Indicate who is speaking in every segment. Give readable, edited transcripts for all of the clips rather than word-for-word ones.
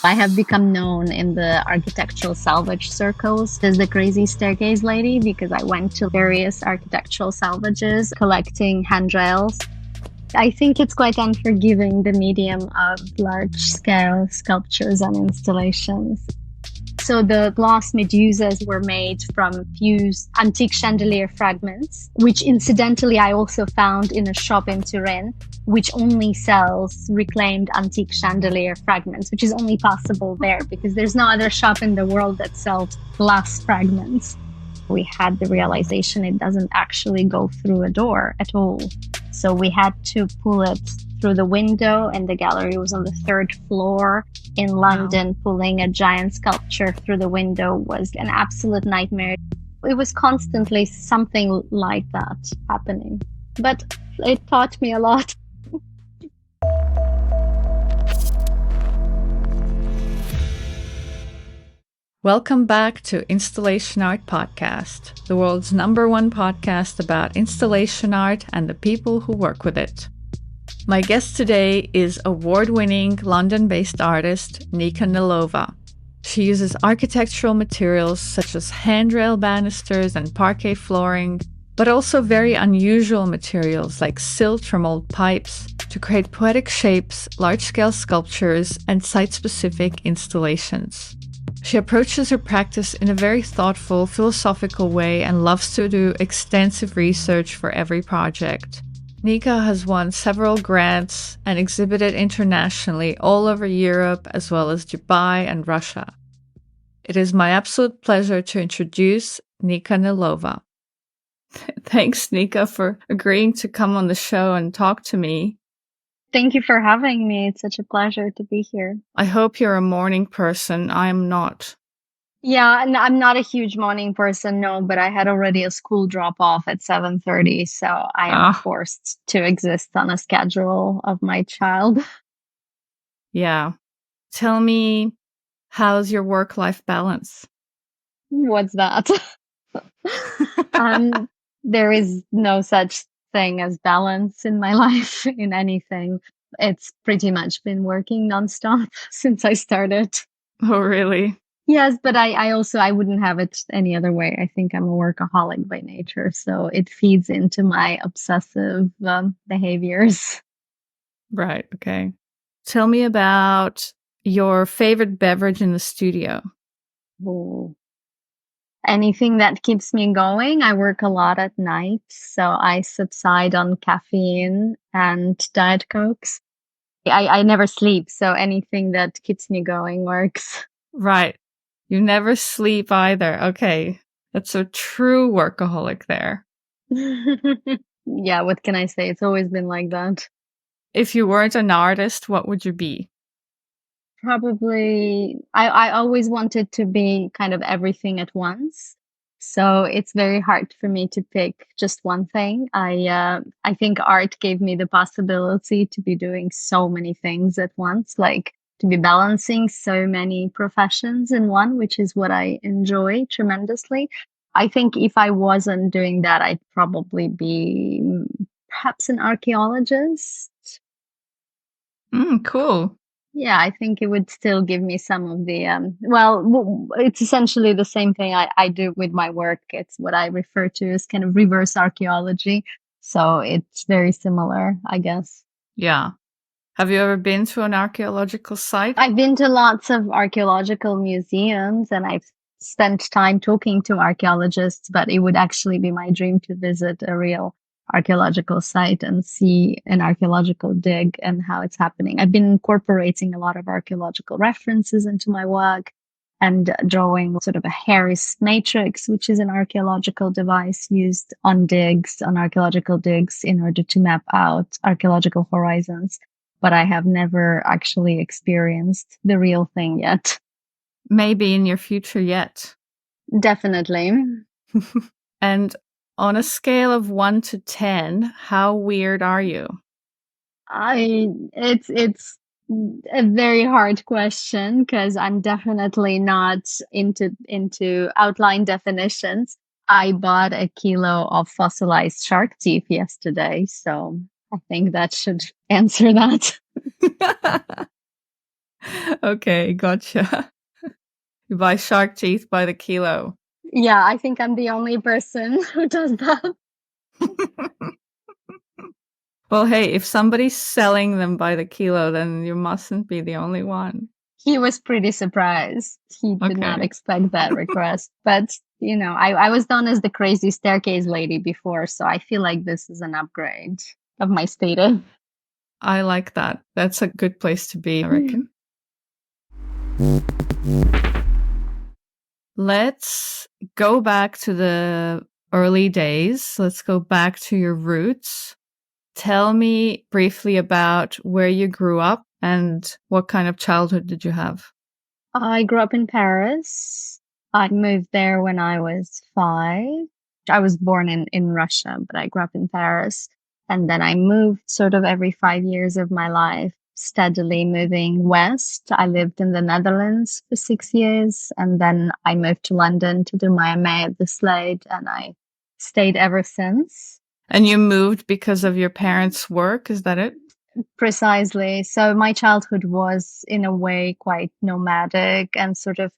Speaker 1: I have become known in the architectural salvage circles as the crazy staircase lady because I went to various architectural salvages collecting handrails. I think it's quite unforgiving, the medium of large-scale sculptures and installations. So the glass medusas were made from fused antique chandelier fragments, which incidentally I also found in a shop in Turin, which only sells reclaimed antique chandelier fragments, which is only possible there because there's no other shop in the world that sells glass fragments. We had the realization it doesn't actually go through a door at all. So we had to pull it through the window, and the gallery was on the 3rd floor in London. Wow. Pulling a giant sculpture through the window was an absolute nightmare. It was constantly something like that happening, but it taught me a lot.
Speaker 2: Welcome back to Installation Art Podcast, the world's #1 podcast about installation art and the people who work with it. My guest today is award-winning London-based artist Nika Neelova. She uses architectural materials such as handrail banisters and parquet flooring, but also very unusual materials like silt from old pipes to create poetic shapes, large-scale sculptures, and site-specific installations. She approaches her practice in a very thoughtful, philosophical way and loves to do extensive research for every project. Nika has won several grants and exhibited internationally all over Europe as well as Dubai and Russia. It is my absolute pleasure to introduce Nika Neelova. Thanks, Nika, for agreeing to come on the show and talk to me.
Speaker 1: Thank you for having me. It's such a pleasure to be here.
Speaker 2: I hope you're a morning person. I'm not.
Speaker 1: Yeah, and I'm not a huge morning person, no, but I had already a school drop-off at 7:30, so I am forced to exist on a schedule of my child.
Speaker 2: Yeah. Tell me, how's your work-life balance?
Speaker 1: What's that? There is no such thing as balance in my life in anything. It's pretty much been working nonstop since I started.
Speaker 2: Oh, really?
Speaker 1: Yes, but I wouldn't have it any other way. I think I'm a workaholic by nature, so it feeds into my obsessive behaviors.
Speaker 2: Right. Okay. Tell me about your favorite beverage in the studio.
Speaker 1: Ooh. Anything that keeps me going. I work a lot at night, so I subside on caffeine and Diet Cokes. I never sleep, so anything that keeps me going works.
Speaker 2: Right. You never sleep either. Okay. That's a true workaholic there.
Speaker 1: Yeah, what can I say? It's always been like that.
Speaker 2: If you weren't an artist, what would you be?
Speaker 1: Probably, I always wanted to be kind of everything at once. So it's very hard for me to pick just one thing. I think art gave me the possibility to be doing so many things at once, like to be balancing so many professions in one, which is what I enjoy tremendously. I think if I wasn't doing that, I'd probably be perhaps an archaeologist.
Speaker 2: Cool.
Speaker 1: Yeah, I think it would still give me some of the, it's essentially the same thing I do with my work. It's what I refer to as kind of reverse archaeology. So it's very similar, I guess.
Speaker 2: Yeah. Have you ever been to an archaeological site?
Speaker 1: I've been to lots of archaeological museums and I've spent time talking to archaeologists, but it would actually be my dream to visit a real archaeological site and see an archaeological dig and how it's happening. I've been incorporating a lot of archaeological references into my work and drawing sort of a Harris matrix, which is an archaeological device used on archaeological digs in order to map out archaeological horizons. But I have never actually experienced the real thing yet.
Speaker 2: Maybe in your future yet.
Speaker 1: Definitely.
Speaker 2: And on a scale of 1 to 10, how weird are you?
Speaker 1: It's a very hard question because I'm definitely not into outline definitions. I bought a kilo of fossilized shark teeth yesterday, so I think that should answer that.
Speaker 2: Okay, gotcha. You buy shark teeth by the kilo.
Speaker 1: Yeah, I think I'm the only person who does that.
Speaker 2: Well, hey, if somebody's selling them by the kilo, then you mustn't be the only one.
Speaker 1: He was pretty surprised. He did not
Speaker 2: Okay.
Speaker 1: expect that request. But, I was known as the crazy staircase lady before, so I feel like this is an upgrade of my status.
Speaker 2: I like that. That's a good place to be, I reckon. Let's go back to the early days. Let's go back to your roots. Tell me briefly about where you grew up and what kind of childhood did you have?
Speaker 1: I grew up in Paris. I moved there when I was 5. I was born in Russia, but I grew up in Paris. And then I moved sort of every 5 years of my life, steadily moving west. I lived in the Netherlands for 6 years. And then I moved to London to do my MA at the Slade. And I stayed ever since.
Speaker 2: And you moved because of your parents' work, is that it?
Speaker 1: Precisely. So my childhood was in a way quite nomadic and sort of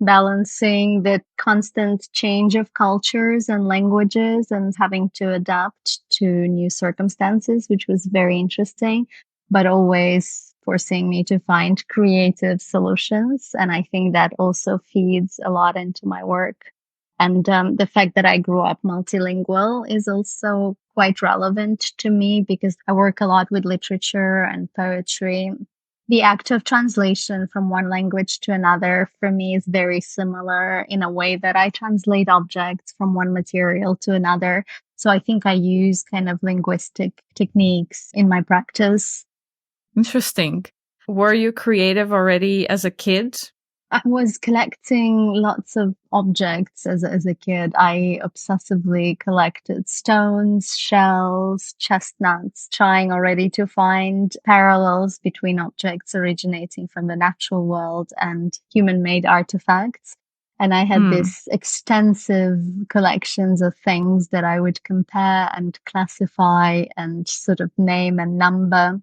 Speaker 1: balancing the constant change of cultures and languages and having to adapt to new circumstances, which was very interesting, but always forcing me to find creative solutions. And I think that also feeds a lot into my work. And the fact that I grew up multilingual is also quite relevant to me because I work a lot with literature and poetry. The act of translation from one language to another for me is very similar in a way that I translate objects from one material to another. So I think I use kind of linguistic techniques in my practice.
Speaker 2: Interesting. Were you creative already as a kid?
Speaker 1: I was collecting lots of objects as a kid. I obsessively collected stones, shells, chestnuts, trying already to find parallels between objects originating from the natural world and human-made artifacts. And I had this extensive collections of things that I would compare and classify and sort of name and number.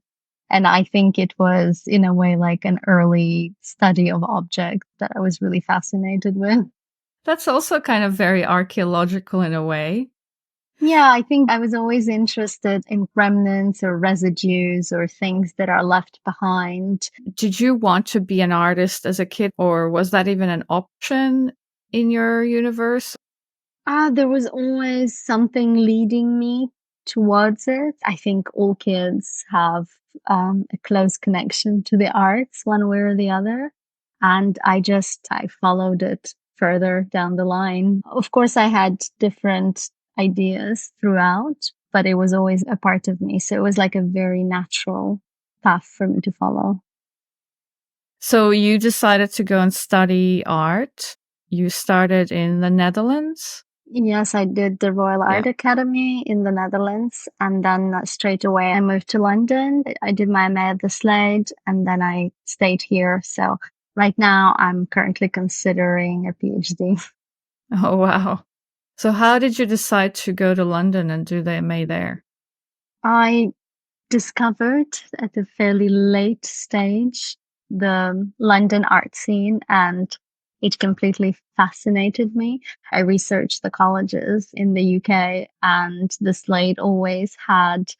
Speaker 1: And I think it was, in a way, like an early study of objects that I was really fascinated with.
Speaker 2: That's also kind of very archaeological in a way.
Speaker 1: Yeah, I think I was always interested in remnants or residues or things that are left behind.
Speaker 2: Did you want to be an artist as a kid, or was that even an option in your universe?
Speaker 1: There was always something leading me towards it. I think all kids have a close connection to the arts one way or the other. And I followed it further down the line. Of course, I had different ideas throughout, but it was always a part of me. So it was like a very natural path for me to follow.
Speaker 2: So you decided to go and study art. You started in the Netherlands.
Speaker 1: Yes, I did the Royal
Speaker 2: Yeah.
Speaker 1: Art Academy in the Netherlands. And then straight away, I moved to London. I did my MA at the Slade and then I stayed here. So right now, I'm currently considering a PhD.
Speaker 2: Oh, wow. So how did you decide to go to London and do the MA there?
Speaker 1: I discovered at a fairly late stage the London art scene and it completely fascinated me. I researched the colleges in the UK and the Slade always had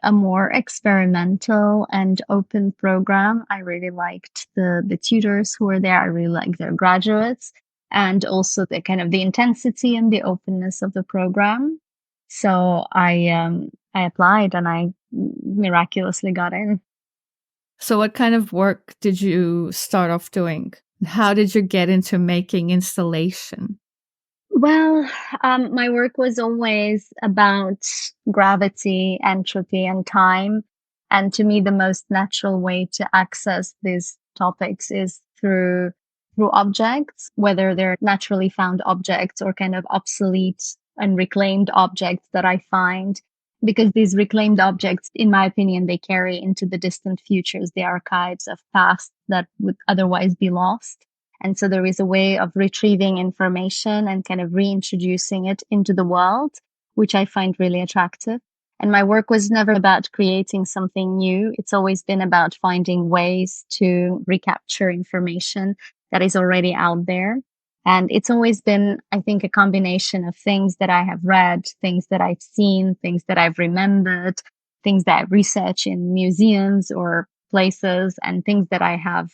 Speaker 1: a more experimental and open program. I really liked the tutors who were there. I really liked their graduates and also the kind of the intensity and the openness of the program. So I applied and I miraculously got in.
Speaker 2: So what kind of work did you start off doing? How did you get into making installation?
Speaker 1: Well, my work was always about gravity, entropy, and time. And to me, the most natural way to access these topics is through objects, whether they're naturally found objects or kind of obsolete and reclaimed objects that I find. Because these reclaimed objects, in my opinion, they carry into the distant futures, the archives of past that would otherwise be lost. And so there is a way of retrieving information and kind of reintroducing it into the world, which I find really attractive. And my work was never about creating something new. It's always been about finding ways to recapture information that is already out there. And it's always been, I think, a combination of things that I have read, things that I've seen, things that I've remembered, things that I research in museums or places, and things that I have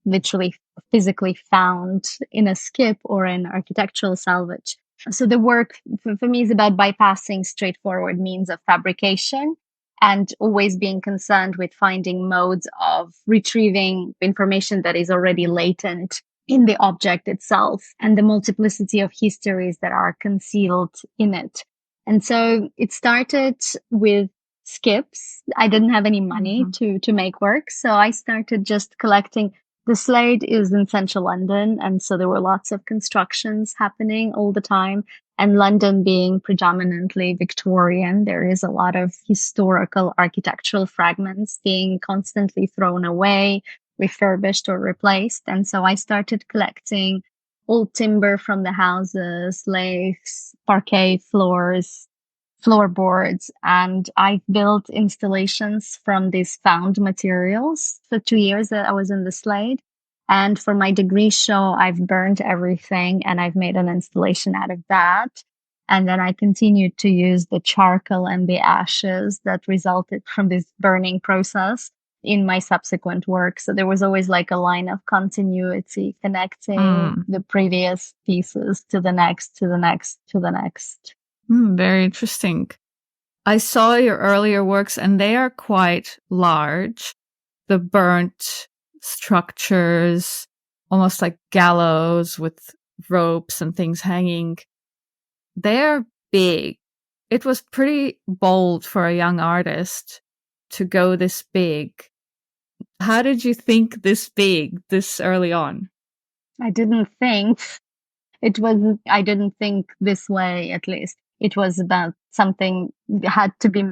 Speaker 1: literally physically found in a skip or in architectural salvage. So the work for me is about bypassing straightforward means of fabrication and always being concerned with finding modes of retrieving information that is already latent in the object itself and the multiplicity of histories that are concealed in it. And so it started with skips. I didn't have any money to make work. So I started just collecting. The Slade is in central London, and so there were lots of constructions happening all the time. And London being predominantly Victorian, there is a lot of historical architectural fragments being constantly thrown away, refurbished or replaced. And so I started collecting old timber from the houses, laths, parquet floors, floorboards, and I built installations from these found materials for 2 years that I was in the Slade. And for my degree show, I've burned everything and I've made an installation out of that. And then I continued to use the charcoal and the ashes that resulted from this burning process in my subsequent work. So there was always like a line of continuity connecting the previous pieces to the next, to the next, to the next.
Speaker 2: Very interesting. I saw your earlier works and they are quite large. The burnt structures, almost like gallows with ropes and things hanging. They're big. It was pretty bold for a young artist to go this big. How did you think this big this early on?
Speaker 1: I didn't think this way, at least. It was about something had to be,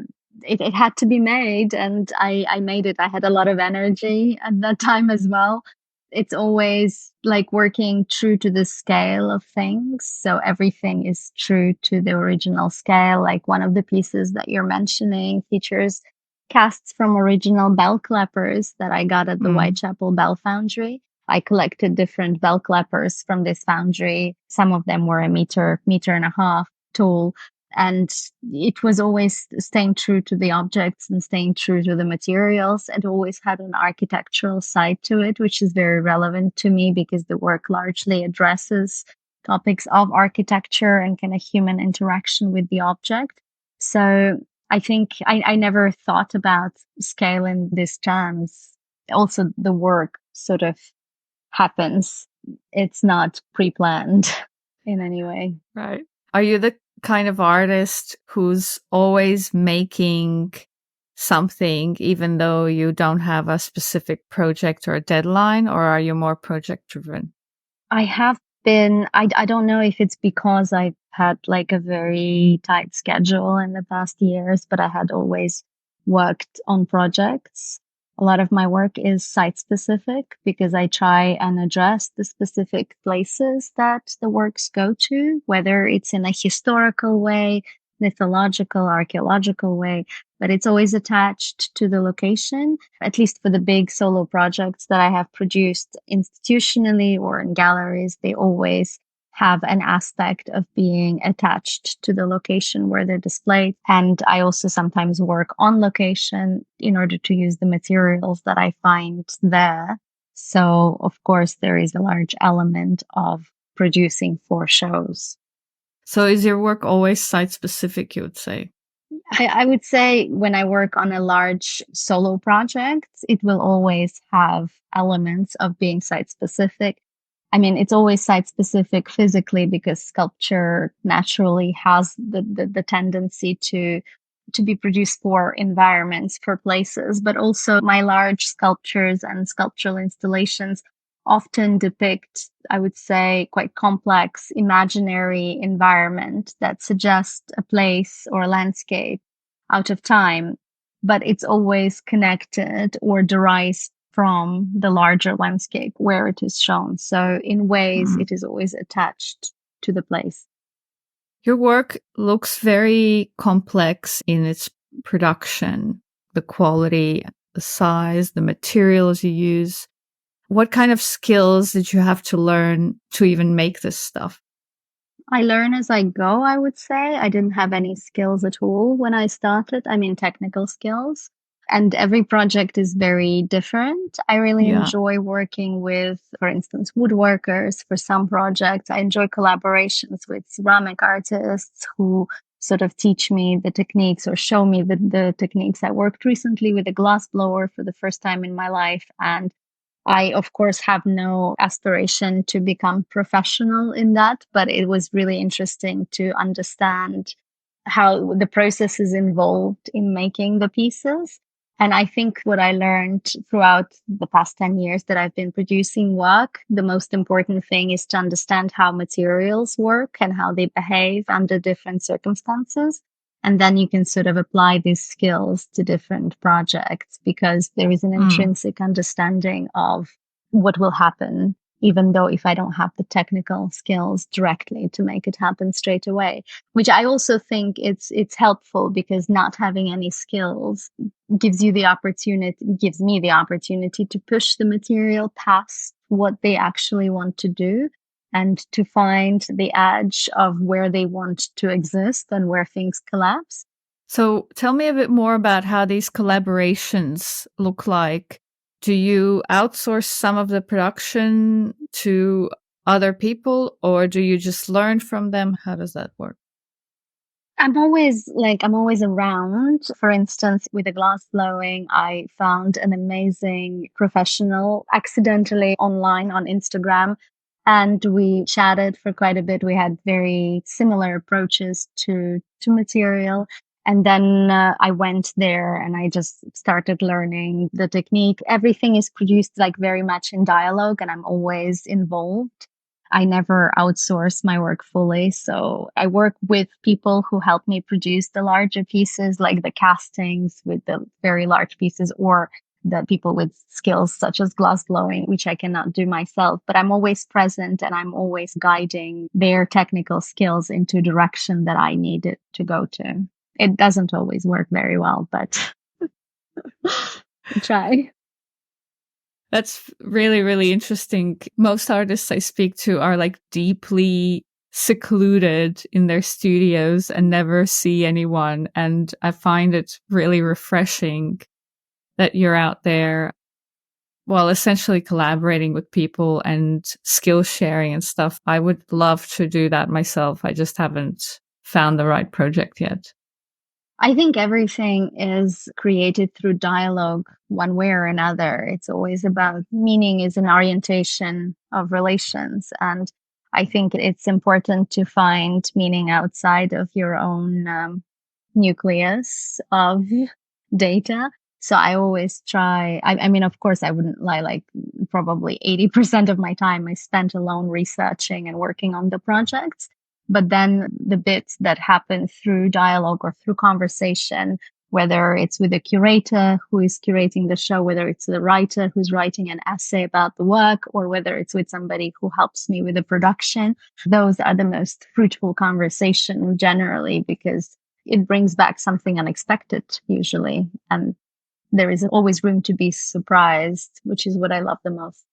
Speaker 1: it had to be made, and I made it. I had a lot of energy at that time as well. It's always like working true to the scale of things. So everything is true to the original scale. Like one of the pieces that you're mentioning features casts from original bell clappers that I got at the Whitechapel Bell Foundry. I collected different bell clappers from this foundry. Some of them were a meter and a half tall. And it was always staying true to the objects and staying true to the materials. It always had an architectural side to it, which is very relevant to me because the work largely addresses topics of architecture and kind of human interaction with the object. So I think I never thought about scale in these terms. Also, the work sort of happens. It's not pre-planned in any way.
Speaker 2: Right. Are you the kind of artist who's always making something even though you don't have a specific project or a deadline, or are you more project driven?
Speaker 1: I have been, I don't know if it's because I've had like a very tight schedule in the past years, but I had always worked on projects. A lot of my work is site specific because I try and address the specific places that the works go to, whether it's in a historical way, mythological, archaeological way, but it's always attached to the location, at least for the big solo projects that I have produced institutionally or in galleries. They always have an aspect of being attached to the location where they're displayed. And I also sometimes work on location in order to use the materials that I find there. So, of course, there is a large element of producing for shows.
Speaker 2: So is your work always site specific, you would say?
Speaker 1: I would say when I work on a large solo project, it will always have elements of being site specific. I mean, it's always site specific physically because sculpture naturally has the tendency to be produced for environments, for places, but also my large sculptures and sculptural installations often depict, I would say, quite complex imaginary environment that suggests a place or a landscape out of time, but it's always connected or derives from the larger landscape where it is shown. So in ways, it is always attached to the place.
Speaker 2: Your work looks very complex in its production, the quality, the size, the materials you use. What kind of skills did you have to learn to even make this stuff?
Speaker 1: I learn as I go, I would say. I didn't have any skills at all when I started. I mean, technical skills. And every project is very different. I really
Speaker 2: Yeah.
Speaker 1: enjoy working with, for instance, woodworkers for some projects. I enjoy collaborations with ceramic artists who sort of teach me the techniques or show me the techniques. I worked recently with a glass blower for the first time in my life, and I, of course, have no aspiration to become professional in that, but it was really interesting to understand how the process is involved in making the pieces. And I think what I learned throughout the past 10 years that I've been producing work, the most important thing is to understand how materials work and how they behave under different circumstances. And then you can sort of apply these skills to different projects because there is an intrinsic understanding of what will happen, even though if I don't have the technical skills directly to make it happen straight away, which I also think it's helpful because not having any skills gives me the opportunity to push the material past what they actually want to do and to find the edge of where they want to exist and where things collapse.
Speaker 2: So tell me a bit more about how these collaborations look like. Do you outsource some of the production to other people, or do you just learn from them? How does that work?
Speaker 1: I'm always around. For instance, with the glass blowing, I found an amazing professional accidentally online on Instagram. And we chatted for quite a bit. We had very similar approaches to material. And then I went there and I just started learning the technique. Everything is produced like very much in dialogue, and I'm always involved. I never outsource my work fully. So I work with people who help me produce the larger pieces, like the castings with the very large pieces, or the people with skills such as glass blowing, which I cannot do myself. But I'm always present and I'm always guiding their technical skills into direction that I need it to go to. It doesn't always work very well, but I try.
Speaker 2: That's really, really interesting. Most artists I speak to are like deeply secluded in their studios and never see anyone. And I find it really refreshing that you're out there, well, essentially collaborating with people and skill sharing and stuff. I would love to do that myself. I just haven't found the right project yet.
Speaker 1: I think everything is created through dialogue one way or another. It's always about meaning is an orientation of relations. And I think it's important to find meaning outside of your own nucleus of data. So I always try, I mean, of course, I wouldn't lie, like probably 80% of my time I spent alone researching and working on the projects. But then the bits that happen through dialogue or through conversation, whether it's with a curator who is curating the show, whether it's the writer who's writing an essay about the work, or whether it's with somebody who helps me with the production, those are the most fruitful conversation generally because it brings back something unexpected usually. And there is always room to be surprised, which is what I love the most.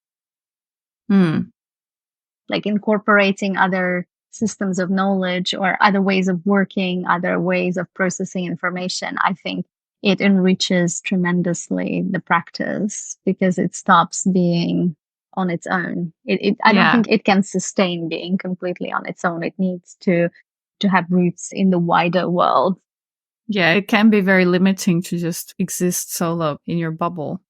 Speaker 1: Like incorporating other systems of knowledge or other ways of working, other ways of processing information. I think it enriches tremendously the practice because it stops being on its own. I don't think it can sustain being completely on its own. It needs to have roots in the wider world.
Speaker 2: Yeah, it can be very limiting to just exist solo in your bubble.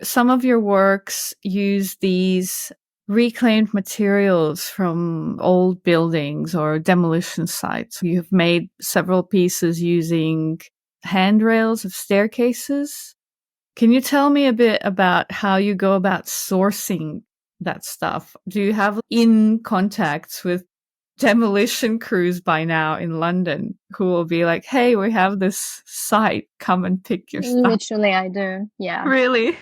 Speaker 2: Some of your works use these reclaimed materials from old buildings or demolition sites. You've made several pieces using handrails of staircases. Can you tell me a bit about how you go about sourcing that stuff? Do you have in contacts with demolition crews by now in London who will be like, hey, we have this site, come and pick your stuff?
Speaker 1: Literally, I do. Yeah.
Speaker 2: Really?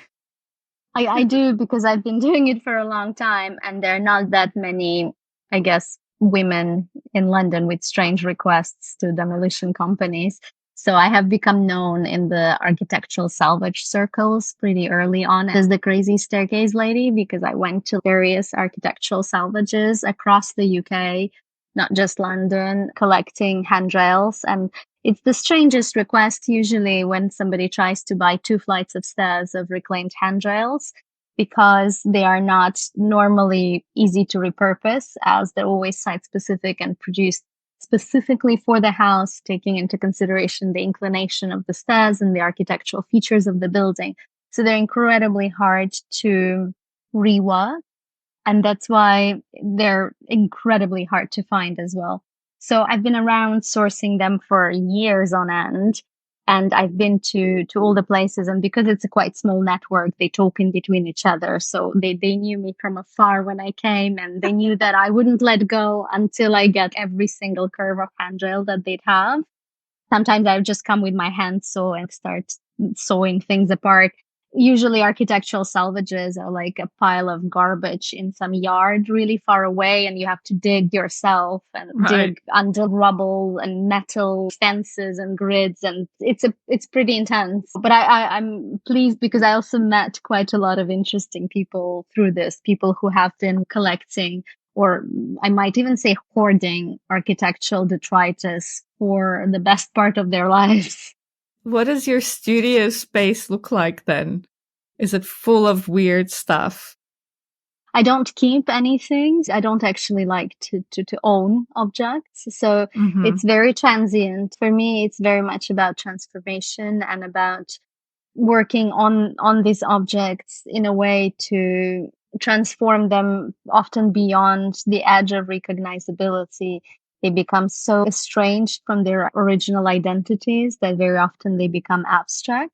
Speaker 1: I do because I've been doing it for a long time and there are not that many, I guess, women in London with strange requests to demolition companies. So I have become known in the architectural salvage circles pretty early on as the crazy staircase lady because I went to various architectural salvages across the UK, not just London, collecting handrails. And it's the strangest request usually when somebody tries to buy 2 flights of stairs of reclaimed handrails because they are not normally easy to repurpose as they're always site specific and produced specifically for the house, taking into consideration the inclination of the stairs and the architectural features of the building. So they're incredibly hard to rework. And that's why they're incredibly hard to find as well. So I've been around sourcing them for years on end. And I've been to all the places. And because it's a quite small network, they talk in between each other. So they knew me from afar when I came, and they knew that I wouldn't let go until I get every single curve of handrail that they'd have. Sometimes I would just come with my hand saw and start sawing things apart. Usually architectural salvages are like a pile of garbage in some yard really far away, and you have to dig yourself and
Speaker 2: Right.
Speaker 1: dig under rubble and metal fences and grids, and it's pretty intense. But I'm pleased because I also met quite a lot of interesting people through this, people who have been collecting, or I might even say hoarding, architectural detritus for the best part of their lives.
Speaker 2: What does your studio space look like then? Is it full of weird stuff?
Speaker 1: I don't keep anything. I don't actually like to own objects. So
Speaker 2: Mm-hmm.
Speaker 1: it's very transient. For me, it's very much about transformation and about working on these objects in a way to transform them often beyond the edge of recognizability. They become so estranged from their original identities that very often they become abstract.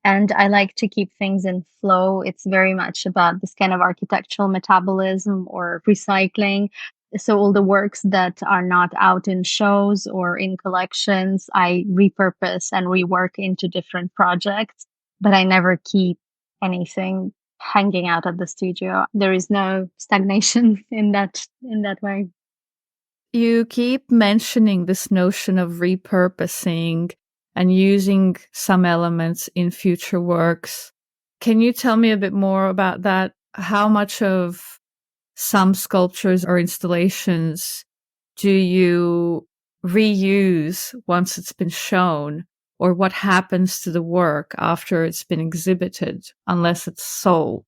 Speaker 1: And I like to keep things in flow. It's very much about this kind of architectural metabolism or recycling. So all the works that are not out in shows or in collections, I repurpose and rework into different projects, but I never keep anything hanging out at the studio. There is no stagnation in that way.
Speaker 2: You keep mentioning this notion of repurposing and using some elements in future works. Can you tell me a bit more about that? How much of some sculptures or installations do you reuse once it's been shown? Or what happens to the work after it's been exhibited, unless it's sold?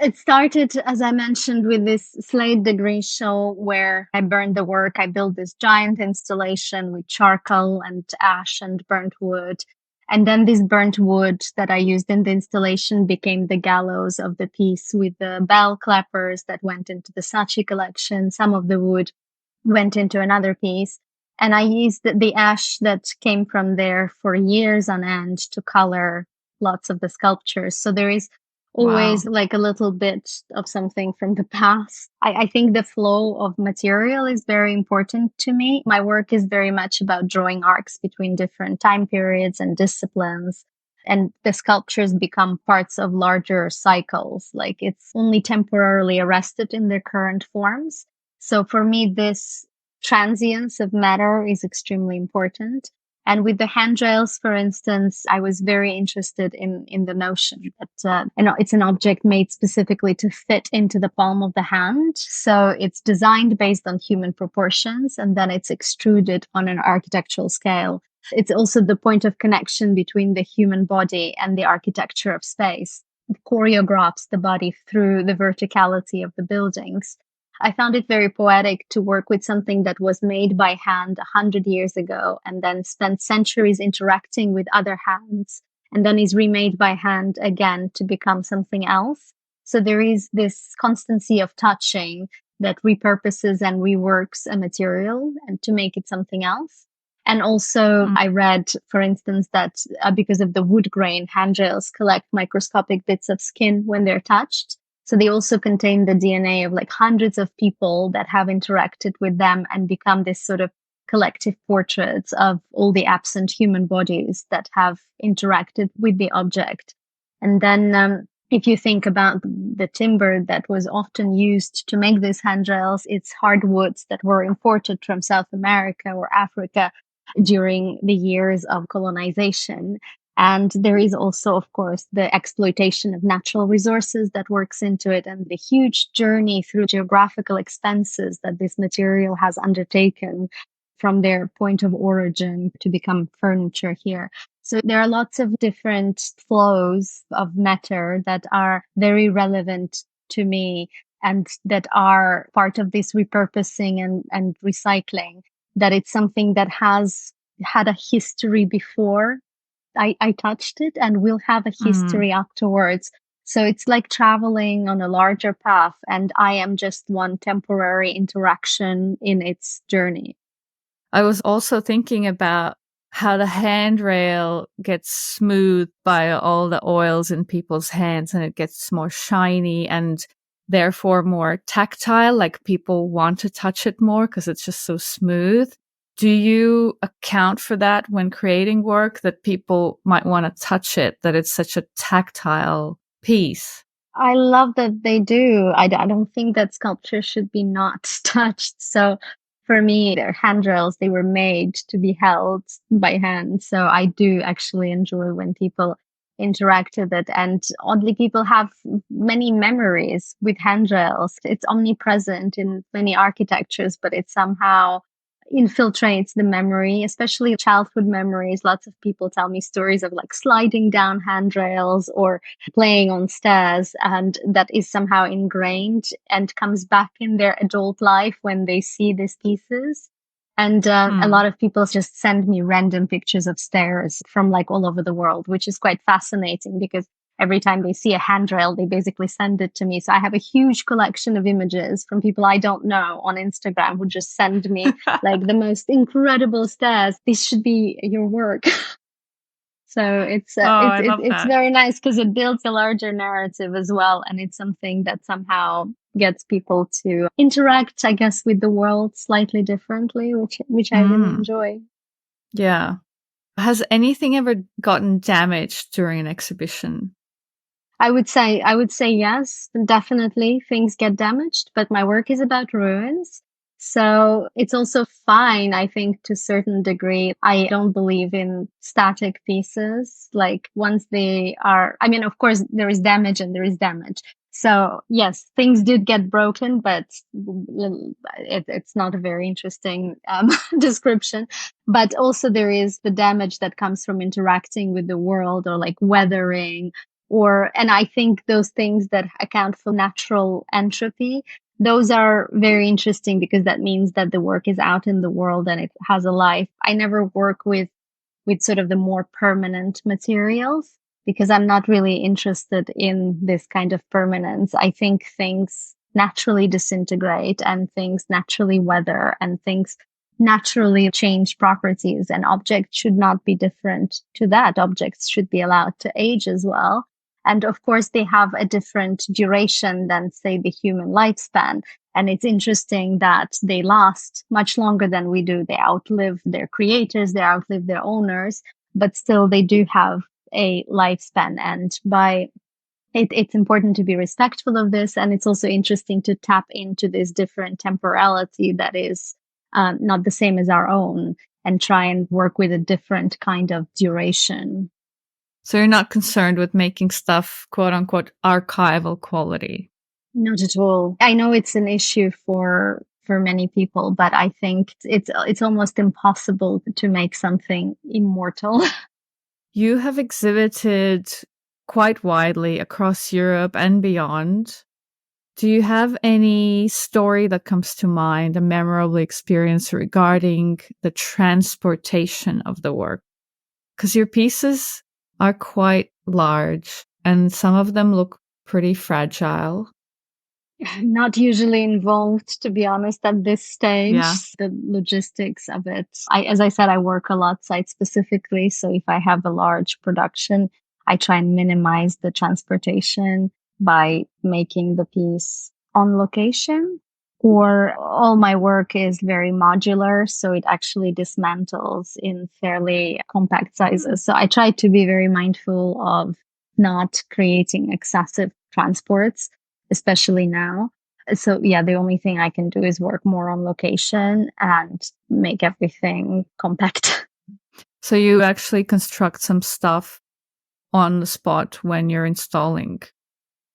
Speaker 1: It started, as I mentioned, with this slate degree show where I burned the work. I built this giant installation with charcoal and ash and burnt wood. And then this burnt wood that I used in the installation became the gallows of the piece with the bell clappers that went into the Saatchi collection. Some of the wood went into another piece. And I used the ash that came from there for years on end to color lots of the sculptures. So there is
Speaker 2: Wow.
Speaker 1: always like a little bit of something from the past. I think the flow of material is very important to me. My work is very much about drawing arcs between different time periods and disciplines. And the sculptures become parts of larger cycles. Like it's only temporarily arrested in their current forms. So for me, this transience of matter is extremely important. And with the handrails, for instance, I was very interested in the notion that it's an object made specifically to fit into the palm of the hand. So it's designed based on human proportions, and then it's extruded on an architectural scale. It's also the point of connection between the human body and the architecture of space. It choreographs the body through the verticality of the buildings. I found it very poetic to work with something that was made by hand 100 years ago and then spent centuries interacting with other hands and then is remade by hand again to become something else. So there is this constancy of touching that repurposes and reworks a material and to make it something else. And also, I read, for instance, that because of the wood grain, handrails collect microscopic bits of skin when they're touched. So they also contain the DNA of like hundreds of people that have interacted with them and become this sort of collective portraits of all the absent human bodies that have interacted with the object. And then if you think about the timber that was often used to make these handrails, it's hardwoods that were imported from South America or Africa. during the years of colonization. And there is also, of course, the exploitation of natural resources that works into it, and the huge journey through geographical expenses that this material has undertaken from their point of origin to become furniture here. So there are lots of different flows of matter that are very relevant to me and that are part of this repurposing and recycling, that it's something that has had a history before I touched it and will have a
Speaker 2: Mm.
Speaker 1: history afterwards. So it's like traveling on a larger path, and I am just one temporary interaction in its journey.
Speaker 2: I was also thinking about how the handrail gets smoothed by all the oils in people's hands and it gets more shiny and therefore more tactile, like people want to touch it more because it's just so smooth. Do you account for that when creating work, that people might want to touch it, that it's such a tactile piece?
Speaker 1: I love that they do. I don't think that sculpture should be not touched. So for me, they're handrails. They were made to be held by hand. So I do actually enjoy when people interact with it. And oddly, people have many memories with handrails. It's omnipresent in many architectures, but it somehow infiltrates the memory, especially childhood memories. Lots of people tell me stories of like sliding down handrails or playing on stairs, and that is somehow ingrained and comes back in their adult life when they see these pieces. And a
Speaker 2: Hmm.
Speaker 1: lot of people just send me random pictures of stairs from like all over the world, which is quite fascinating because every time they see a handrail, they basically send it to me. So I have a huge collection of images from people I don't know on Instagram who just send me like the most incredible stairs. This should be your work. So it's
Speaker 2: Oh, I love
Speaker 1: it's
Speaker 2: that.
Speaker 1: very nice because it builds a larger narrative as well, and it's something that somehow gets people to interact, I guess, with the world slightly differently, which I really
Speaker 2: Mm.
Speaker 1: enjoy.
Speaker 2: Yeah. Has anything ever gotten damaged during an exhibition?
Speaker 1: I would say yes, definitely things get damaged, but my work is about ruins. So it's also fine, I think, to a certain degree. I don't believe in static pieces. Like once they are, I mean, of course, there is damage and there is damage. So yes, things did get broken, but it's not a very interesting description. But also there is the damage that comes from interacting with the world or like weathering and I think those things that account for natural entropy, those are very interesting because that means that the work is out in the world and it has a life. I never work with sort of the more permanent materials because I'm not really interested in this kind of permanence. I think things naturally disintegrate and things naturally weather and things naturally change properties, and objects should not be different to that. Objects should be allowed to age as well. And of course, they have a different duration than, say, the human lifespan. And it's interesting that they last much longer than we do. They outlive their creators, they outlive their owners, but still they do have a lifespan. And it's important to be respectful of this. And it's also interesting to tap into this different temporality that is not the same as our own and try and work with a different kind of duration.
Speaker 2: So you're not concerned with making stuff quote unquote archival quality.
Speaker 1: Not at all. I know it's an issue for many people, but I think it's almost impossible to make something immortal.
Speaker 2: You have exhibited quite widely across Europe and beyond. Do you have any story that comes to mind, a memorable experience regarding the transportation of the work? Because your pieces are quite large and some of them look pretty fragile.
Speaker 1: Not usually involved, to be honest, at this
Speaker 2: Yeah.
Speaker 1: stage. The logistics of it. As I said, I work a lot site specifically. So if I have a large production, I try and minimize the transportation by making the piece on location. Or all my work is very modular, so it actually dismantles in fairly compact sizes. So I try to be very mindful of not creating excessive transports, especially now. So yeah, the only thing I can do is work more on location and make everything compact.
Speaker 2: So you actually construct some stuff on the spot when you're installing.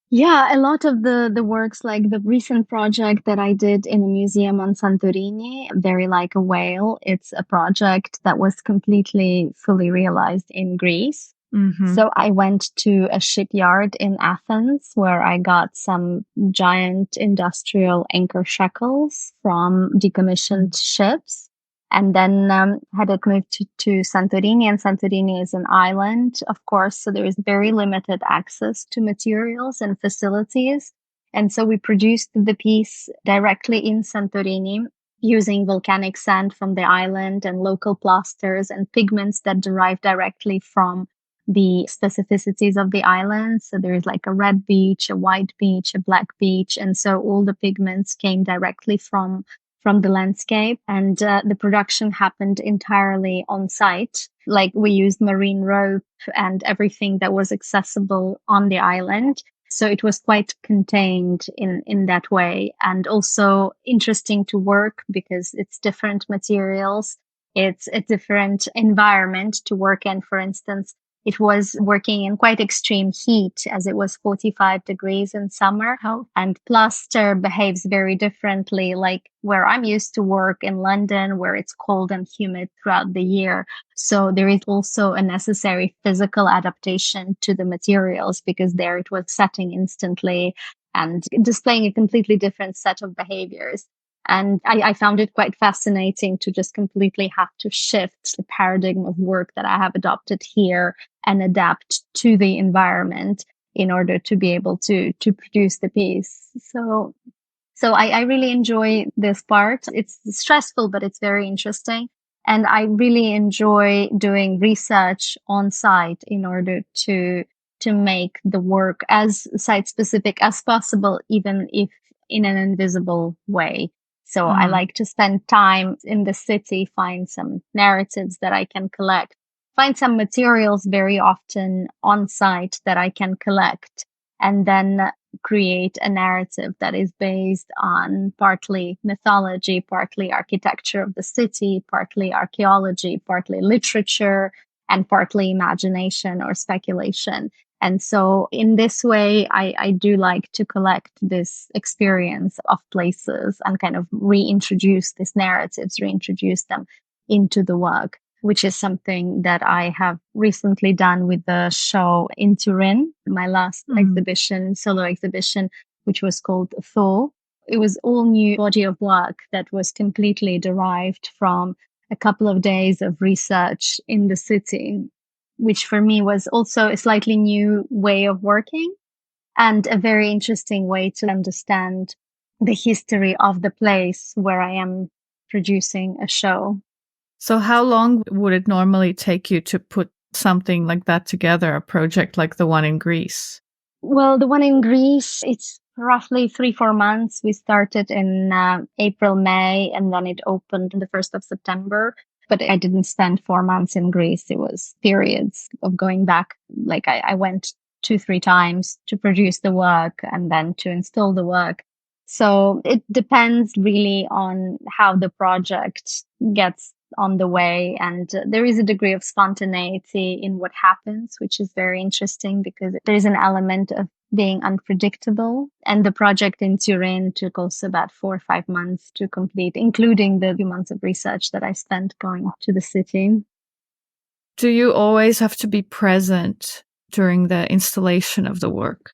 Speaker 1: Yeah, a lot of the works, like the recent project that I did in a museum on Santorini, Very Like a Whale, it's a project that was completely fully realized in Greece.
Speaker 2: Mm-hmm.
Speaker 1: So I went to a shipyard in Athens where I got some giant industrial anchor shackles from decommissioned ships, and then had it moved to Santorini. And Santorini is an island, of course, so there is very limited access to materials and facilities. And so we produced the piece directly in Santorini using volcanic sand from the island and local plasters and pigments that derive directly from the specificities of the island. So there is like a red beach, a white beach, a black beach. And so all the pigments came directly from the landscape, and the production happened entirely on site. Like we used marine rope and everything that was accessible on the island. So it was quite contained in that way, and also interesting to work because it's different materials. It's a different environment to work in. For instance, it was working in quite extreme heat as it was 45 degrees in summer. And plaster behaves very differently, like where I'm used to work in London, where it's cold and humid throughout the year. So there is also a necessary physical adaptation to the materials because there it was setting instantly and displaying a completely different set of behaviors. And I found it quite fascinating to just completely have to shift the paradigm of work that I have adopted here and adapt to the environment in order to be able to produce the piece. So I really enjoy this part. It's stressful, but it's very interesting. And I really enjoy doing research on site in order to make the work as site specific as possible, even if in an invisible way. So I like to spend time in the city, find some narratives that I can collect, find some materials very often on site that I can collect, and then create a narrative that is based on partly mythology, partly architecture of the city, partly archaeology, partly literature, and partly imagination or speculation. And so in this way, I do like to collect this experience of places and kind of reintroduce these narratives, reintroduce them into the work, which is something that I have recently done with the show in Turin, my last exhibition, solo exhibition, which was called Thaw. It was all new body of work that was completely derived from a couple of days of research in the city, which for me was also a slightly new way of working and a very interesting way to understand the history of the place where I am producing a show.
Speaker 2: So how long would it normally take you to put something like that together, a project like the one in Greece?
Speaker 1: Well, the one in Greece, it's roughly 3-4 months. We started in April, May, and then it opened on the 1st of September. But I didn't spend 4 months in Greece. It was periods of going back. Like I went 2-3 times to produce the work and then to install the work. So it depends really on how the project gets on the way. And there is a degree of spontaneity in what happens, which is very interesting because there is an element of being unpredictable. And the project in Turin took also about 4 or 5 months to complete, including the few months of research that I spent going to the city.
Speaker 2: Do you always have to be present during the installation of the work?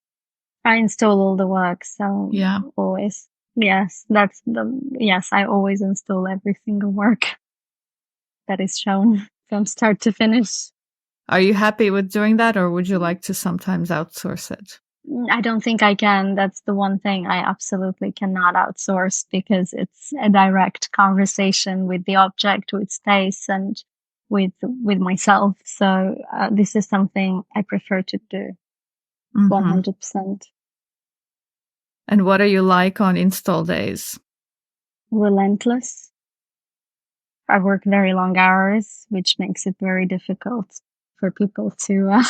Speaker 1: I install all the work, so
Speaker 2: yeah,
Speaker 1: always. Yes, I always install every single work that is shown from start to finish.
Speaker 2: Are you happy with doing that, or would you like to sometimes outsource it?
Speaker 1: I don't think I can. That's the one thing I absolutely cannot outsource because it's a direct conversation with the object, with space, and with myself. So this is something I prefer to do 100%.
Speaker 2: And what are you like on install days?
Speaker 1: Relentless. I work very long hours, which makes it very difficult for people to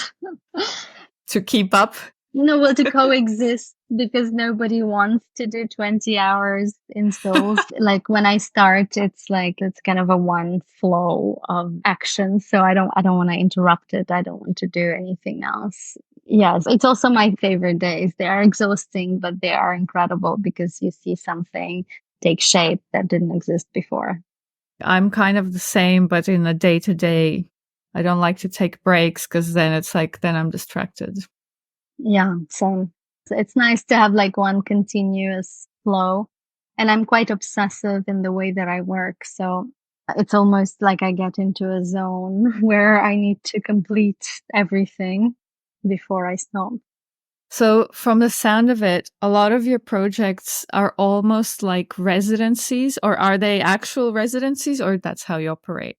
Speaker 2: to keep up.
Speaker 1: well, to coexist because nobody wants to do 20 hours in schools. Like when I start, it's like it's kind of a one flow of action. So I don't want to interrupt it. I don't want to do anything else. Yes, it's also my favorite days. They are exhausting, but they are incredible because you see something take shape that didn't exist before.
Speaker 2: I'm kind of the same, but in a day to day, I don't like to take breaks because then it's like, then I'm distracted.
Speaker 1: Yeah, same. So it's nice to have like one continuous flow. And I'm quite obsessive in the way that I work. So it's almost like I get into a zone where I need to complete everything before I stop.
Speaker 2: So, from the sound of it, a lot of your projects are almost like residencies, or are they actual residencies, or that's how you operate?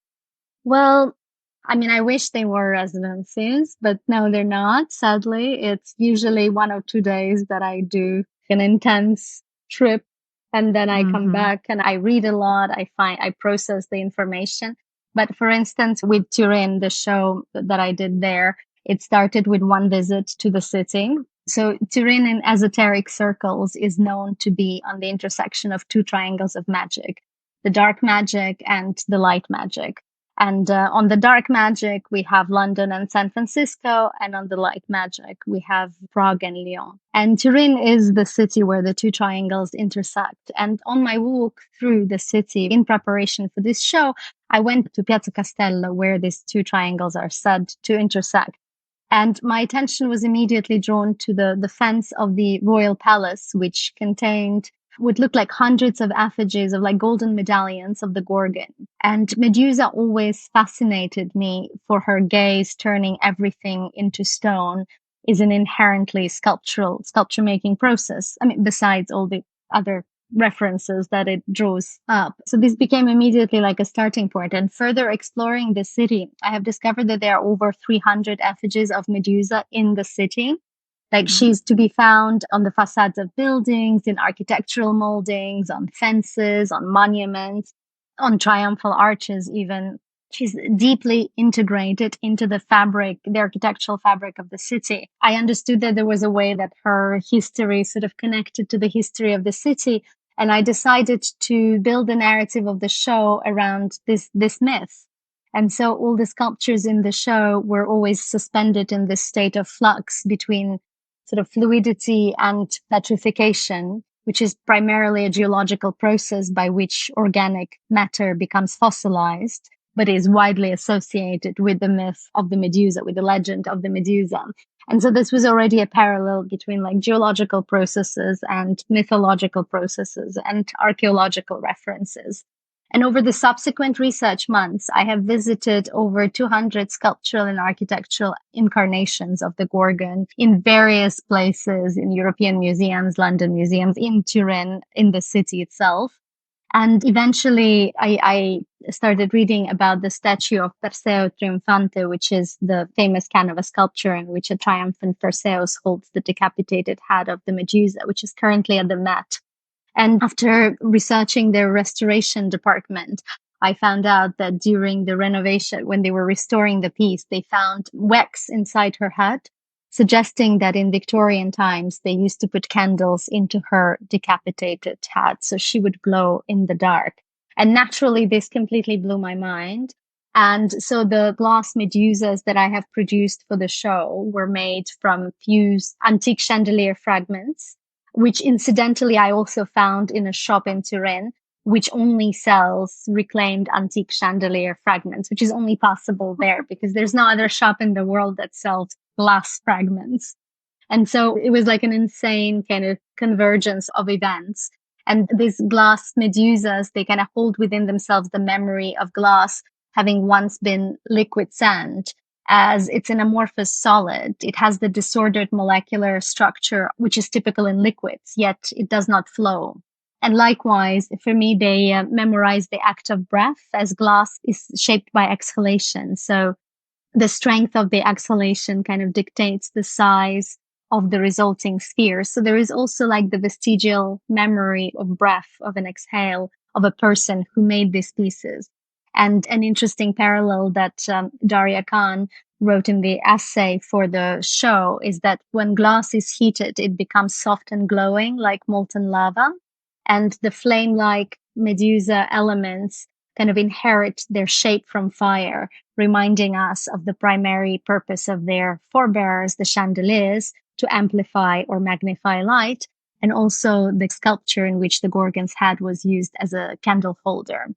Speaker 1: Well, I mean, I wish they were residencies, but no, they're not. Sadly, it's usually 1 or 2 days that I do an intense trip and then I come
Speaker 2: Mm-hmm.
Speaker 1: back and I read a lot. I process the information. But for instance, with Turin, the show that I did there, it started with one visit to the city. So Turin in esoteric circles is known to be on the intersection of two triangles of magic, the dark magic and the light magic. And on the dark magic, we have London and San Francisco. And on the light magic, we have Prague and Lyon. And Turin is the city where the two triangles intersect. And on my walk through the city in preparation for this show, I went to Piazza Castello, where these two triangles are said to intersect. And my attention was immediately drawn to the fence of the royal palace, which contained would look like hundreds of effigies of like golden medallions of the Gorgon. And Medusa always fascinated me for her gaze turning everything into stone is an inherently sculpture making process. I mean, besides all the other references that it draws up. So this became immediately like a starting point. And further exploring the city, I have discovered that there are over 300 effigies of Medusa in the city. Like
Speaker 2: Mm-hmm.
Speaker 1: she's to be found on the facades of buildings, in architectural moldings, on fences, on monuments, on triumphal arches, even. She's deeply integrated into the fabric, the architectural fabric of the city. I understood that there was a way that her history sort of connected to the history of the city. And I decided to build the narrative of the show around this myth. And so all the sculptures in the show were always suspended in this state of flux between sort of fluidity and petrification, which is primarily a geological process by which organic matter becomes fossilized, but is widely associated with the myth of the Medusa, with the legend of the Medusa. And so this was already a parallel between like geological processes and mythological processes and archaeological references. And over the subsequent research months, I have visited over 200 sculptural and architectural incarnations of the Gorgon in various places in European museums, London museums, in Turin, in the city itself. And eventually I started reading about the statue of Perseo Triumphante, which is the famous canvas sculpture in which a triumphant Perseus holds the decapitated head of the Medusa, which is currently at the Met. And after researching their restoration department, I found out that during the renovation, when they were restoring the piece, they found wax inside her head, suggesting that in Victorian times, they used to put candles into her decapitated head so she would glow in the dark. And naturally, this completely blew my mind. And so the glass Medusas that I have produced for the show were made from fused antique chandelier fragments, which incidentally I also found in a shop in Turin, which only sells reclaimed antique chandelier fragments, which is only possible there because there's no other shop in the world that sells glass fragments. And so it was like an insane kind of convergence of events. And these glass Medusas, they kind of hold within themselves the memory of glass having once been liquid sand, as it's an amorphous solid. It has the disordered molecular structure, which is typical in liquids, yet it does not flow. And likewise, for me, they memorize the act of breath, as glass is shaped by exhalation. So the strength of the exhalation kind of dictates the size of the resulting sphere. So there is also like the vestigial memory of breath, of an exhale of a person who made these pieces. And an interesting parallel that Daria Khan wrote in the essay for the show is that when glass is heated, it becomes soft and glowing like molten lava. And the flame-like medusa elements kind of inherit their shape from fire, reminding us of the primary purpose of their forebears, the chandeliers, to amplify or magnify light. And also the sculpture in which the Gorgon's head was used as a candle holder.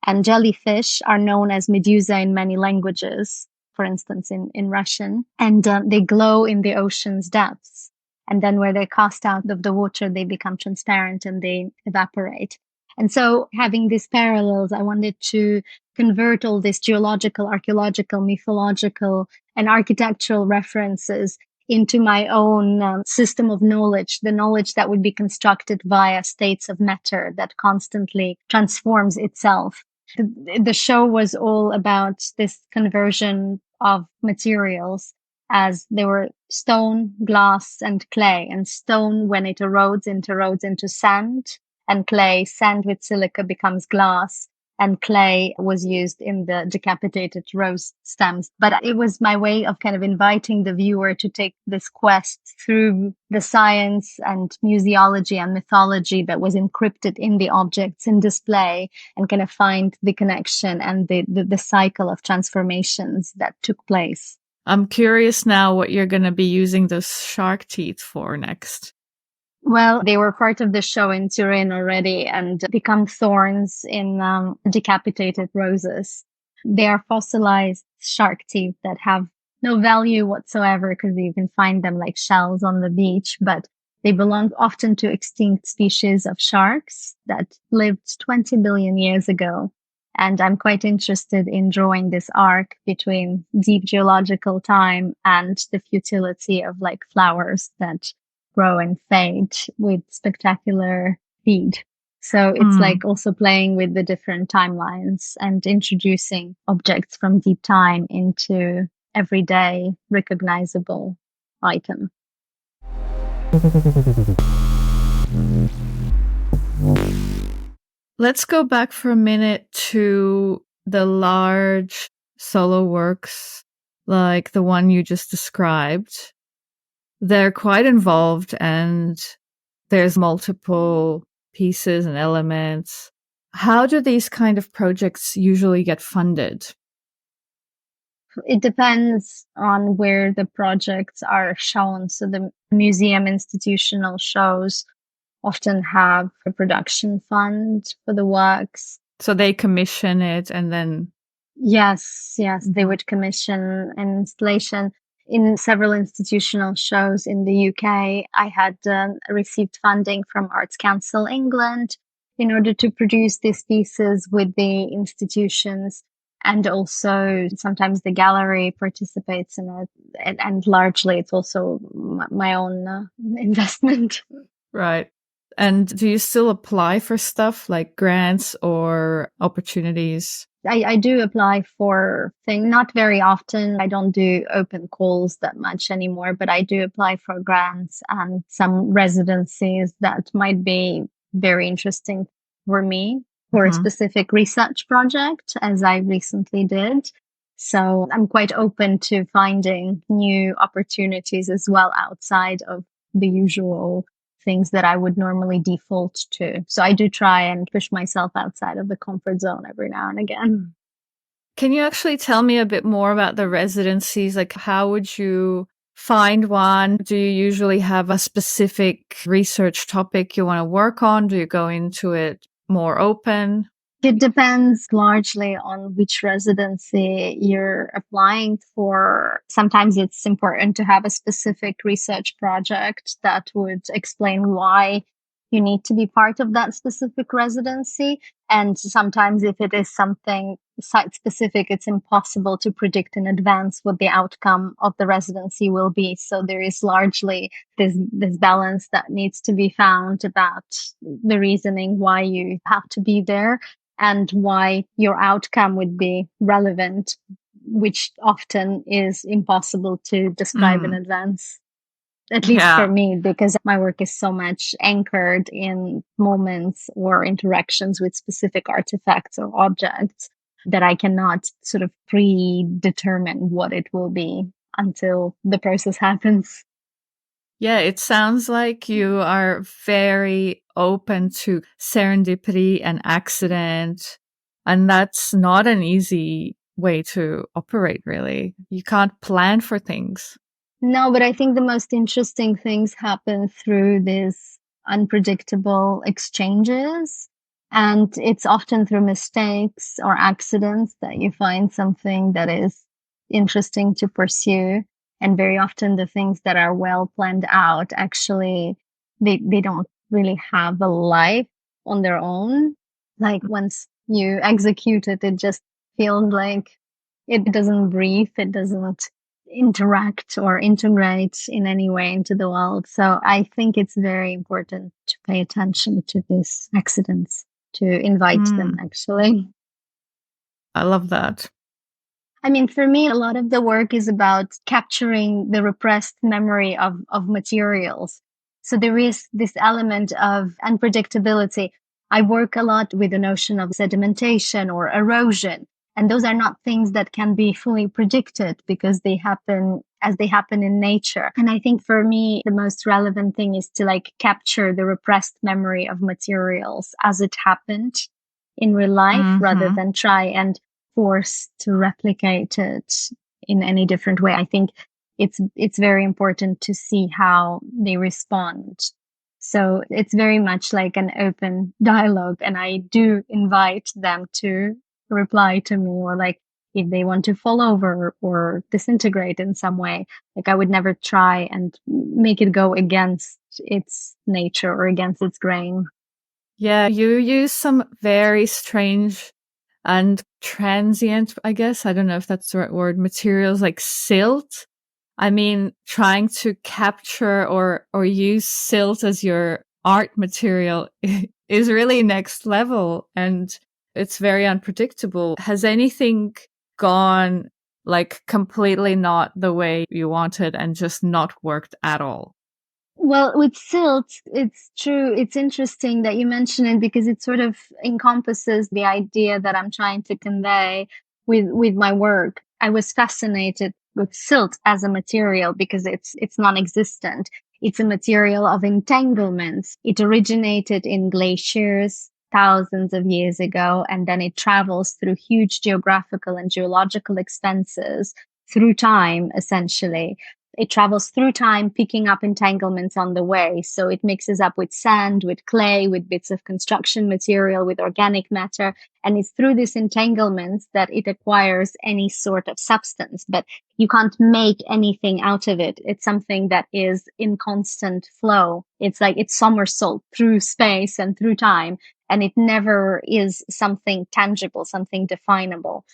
Speaker 1: And jellyfish are known as medusa in many languages, for instance, in Russian, and they glow in the ocean's depths. And then where they're cast out of the water, they become transparent and they evaporate. And so having these parallels, I wanted to convert all these geological, archaeological, mythological, and architectural references into my own system of knowledge, the knowledge that would be constructed via states of matter that constantly transforms itself. The show was all about this conversion of materials, as they were stone, glass, and clay. And stone, when it erodes into sand, and clay, sand with silica becomes glass. And clay was used in the decapitated rose stems. But it was my way of kind of inviting the viewer to take this quest through the science and museology and mythology that was encrypted in the objects in display, and kind of find the connection and the cycle of transformations that took place.
Speaker 2: I'm curious now what you're going to be using those shark teeth for next.
Speaker 1: Well, they were part of the show in Turin already and become thorns in decapitated roses. They are fossilized shark teeth that have no value whatsoever because you can find them like shells on the beach, but they belong often to extinct species of sharks that lived 20 billion years ago. And I'm quite interested in drawing this arc between deep geological time and the futility of like flowers that grow and fade with spectacular speed. So it's like also playing with the different timelines and introducing objects from deep time into everyday recognizable item.
Speaker 2: Let's go back for a minute to the large solo works like the one you just described. They're quite involved and there's multiple pieces and elements. How do these kind of projects usually get funded?
Speaker 1: It depends on where the projects are shown. So the museum institutional shows often have a production fund for the works.
Speaker 2: So they commission it and then...
Speaker 1: Yes, they would commission an installation. In several institutional shows in the UK, I had received funding from Arts Council England in order to produce these pieces with the institutions. And also sometimes the gallery participates in it. And largely it's also my own investment.
Speaker 2: Right. And do you still apply for stuff like grants or opportunities?
Speaker 1: I do apply for things, not very often. I don't do open calls that much anymore, but I do apply for grants and some residencies that might be very interesting for me for a specific research project, as I recently did. So I'm quite open to finding new opportunities as well outside of the usual things that I would normally default to. So I do try and push myself outside of the comfort zone every now and again.
Speaker 2: Can you actually tell me a bit more about the residencies? Like, how would you find one? Do you usually have a specific research topic you want to work on? Do you go into it more open?
Speaker 1: It depends largely on which residency you're applying for. Sometimes it's important to have a specific research project that would explain why you need to be part of that specific residency. And sometimes if it is something site specific, it's impossible to predict in advance what the outcome of the residency will be. So there is largely this balance that needs to be found about the reasoning why you have to be there and why your outcome would be relevant, which often is impossible to describe in advance. At least for me, because my work is so much anchored in moments or interactions with specific artifacts or objects that I cannot sort of predetermine what it will be until the process happens.
Speaker 2: Yeah, it sounds like you are very open to serendipity and accident. And that's not an easy way to operate, really. You can't plan for things.
Speaker 1: No, but I think the most interesting things happen through these unpredictable exchanges. And it's often through mistakes or accidents that you find something that is interesting to pursue. And very often the things that are well planned out actually they don't really have a life on their own. Like once you execute it, it just feels like it doesn't breathe, it doesn't interact or integrate in any way into the world. So I think it's very important to pay attention to these accidents, to invite them
Speaker 2: Mm,
Speaker 1: actually.
Speaker 2: I love that.
Speaker 1: I mean, for me, a lot of the work is about capturing the repressed memory of materials. So there is this element of unpredictability. I work a lot with the notion of sedimentation or erosion. And those are not things that can be fully predicted because they happen as they happen in nature. And I think for me, the most relevant thing is to like capture the repressed memory of materials as it happened in real life rather
Speaker 2: Hmm.
Speaker 1: than try and forced to replicate it in any different way. I think it's very important to see how they respond. So it's very much like an open dialogue, and I do invite them to reply to me, or like if they want to fall over or disintegrate in some way. Like I would never try and make it go against its nature or against its grain.
Speaker 2: Yeah, you use some very strange and transient, I guess. I don't know if that's the right word, materials like silt. I mean, trying to capture or use silt as your art material is really next level and it's very unpredictable. Has anything gone like completely not the way you wanted and just not worked at all?
Speaker 1: Well, with silt, it's true. It's interesting that you mention it because it sort of encompasses the idea that I'm trying to convey with my work. I was fascinated with silt as a material because it's non-existent. It's a material of entanglements. It originated in glaciers thousands of years ago, and then it travels through huge geographical and geological expanses through time, essentially. It travels through time, picking up entanglements on the way. So it mixes up with sand, with clay, with bits of construction material, with organic matter. And it's through these entanglements that it acquires any sort of substance. But you can't make anything out of it. It's something that is in constant flow. It's like it's somersault through space and through time. And it never is something tangible, something definable.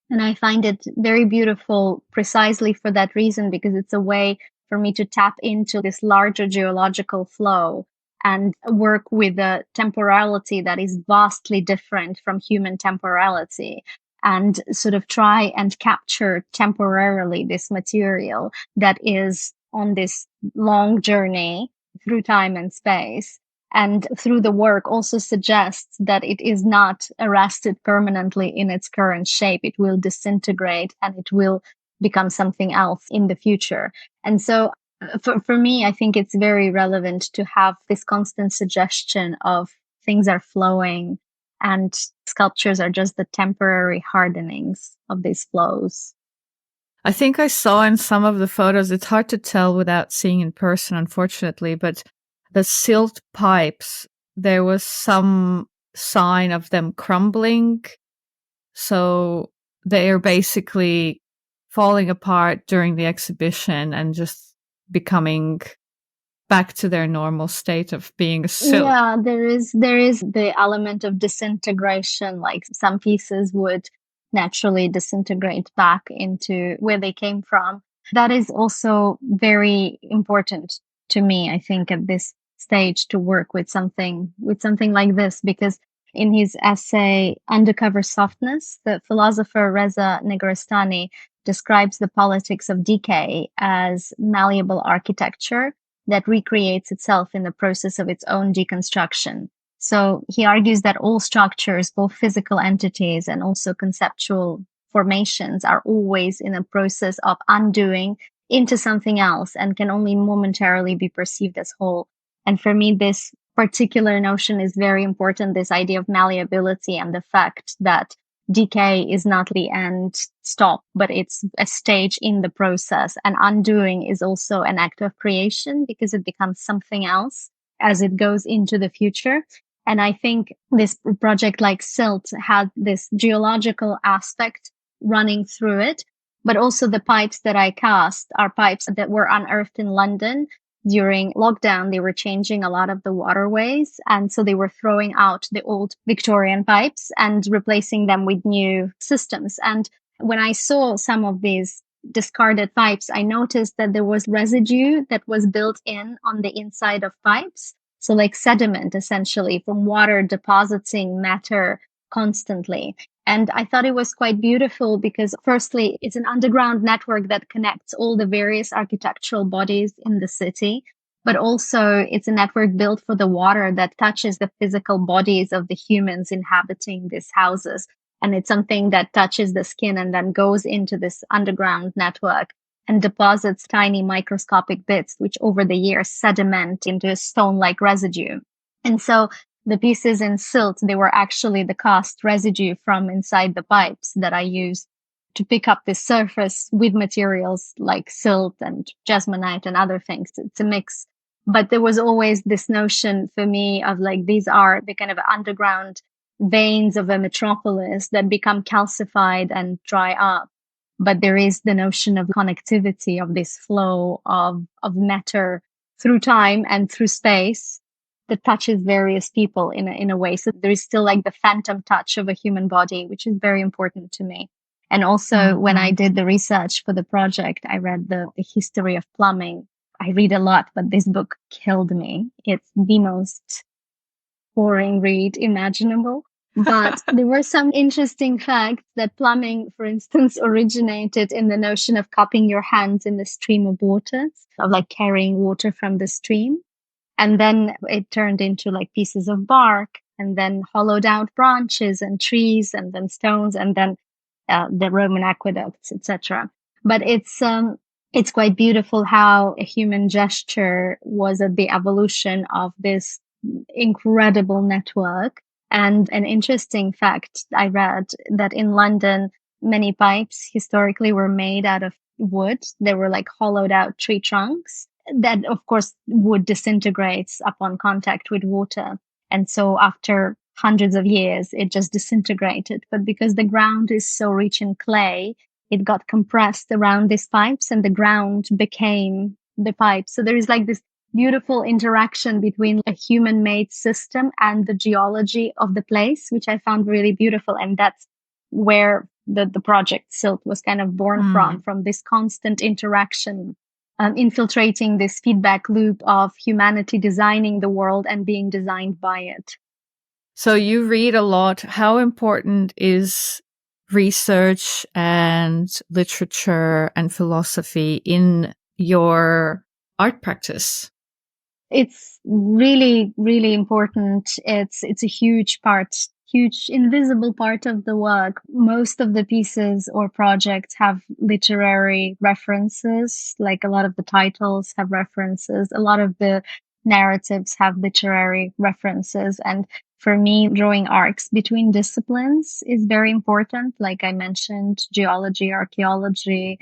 Speaker 1: And I find it very beautiful precisely for that reason, because it's a way for me to tap into this larger geological flow and work with a temporality that is vastly different from human temporality, and sort of try and capture temporarily this material that is on this long journey through time and space, and through the work also suggests that it is not arrested permanently in its current shape. It will disintegrate and it will become something else in the future. And so for me, I think it's very relevant to have this constant suggestion of things are flowing and sculptures are just the temporary hardenings of these flows.
Speaker 2: I think I saw in some of the photos, it's hard to tell without seeing in person, unfortunately, but the silt pipes, there was some sign of them crumbling. So they are basically falling apart during the exhibition and just becoming back to their normal state of being a silt.
Speaker 1: Yeah, there is the element of disintegration, like some pieces would naturally disintegrate back into where they came from. That is also very important to me, I think, at this stage to work with something like this, because in his essay Undercover Softness, the philosopher Reza Negarestani describes the politics of decay as malleable architecture that recreates itself in the process of its own deconstruction. So he argues that all structures, both physical entities and also conceptual formations, are always in a process of undoing into something else and can only momentarily be perceived as whole. And for me, this particular notion is very important, this idea of malleability and the fact that decay is not the end stop, but it's a stage in the process. And undoing is also an act of creation because it becomes something else as it goes into the future. And I think this project like Silt had this geological aspect running through it, but also the pipes that I cast are pipes that were unearthed in London during lockdown. They were changing a lot of the waterways. And so they were throwing out the old Victorian pipes and replacing them with new systems. And when I saw some of these discarded pipes, I noticed that there was residue that was built in on the inside of pipes. So like sediment, essentially, from water depositing matter constantly. And I thought it was quite beautiful because firstly, it's an underground network that connects all the various architectural bodies in the city, but also it's a network built for the water that touches the physical bodies of the humans inhabiting these houses. And it's something that touches the skin and then goes into this underground network and deposits tiny microscopic bits, which over the years sediment into a stone-like residue. And so the pieces in Silt, they were actually the cast residue from inside the pipes that I used to pick up the surface with materials like silt and jasmonite and other things. It's a mix. But there was always this notion for me of like, these are the kind of underground veins of a metropolis that become calcified and dry up. But there is the notion of connectivity, of this flow of matter through time and through space that touches various people in a way. So there is still like the phantom touch of a human body, which is very important to me. And also when I did the research for the project, I read the history of plumbing. I read a lot, but this book killed me. It's the most boring read imaginable. But there were some interesting facts that plumbing, for instance, originated in the notion of cupping your hands in the stream of water, of like carrying water from the stream. And then it turned into like pieces of bark and then hollowed out branches and trees and then stones and then the Roman aqueducts, etc. But it's quite beautiful how a human gesture was at the evolution of this incredible network. And an interesting fact I read that in London, many pipes historically were made out of wood. They were like hollowed out tree trunks that, of course, wood disintegrates upon contact with water. And so after hundreds of years, it just disintegrated. But because the ground is so rich in clay, it got compressed around these pipes and the ground became the pipe. So there is like this beautiful interaction between a human-made system and the geology of the place, which I found really beautiful. And that's where the project Silt was kind of born from this constant interaction, infiltrating this feedback loop of humanity designing the world and being designed by it.
Speaker 2: So you read a lot. How important is research and literature and philosophy in your art practice?
Speaker 1: It's really, really important. It's a huge part, huge invisible part of the work. Most of the pieces or projects have literary references, like a lot of the titles have references. A lot of the narratives have literary references. And for me, drawing arcs between disciplines is very important. Like I mentioned, geology, archaeology,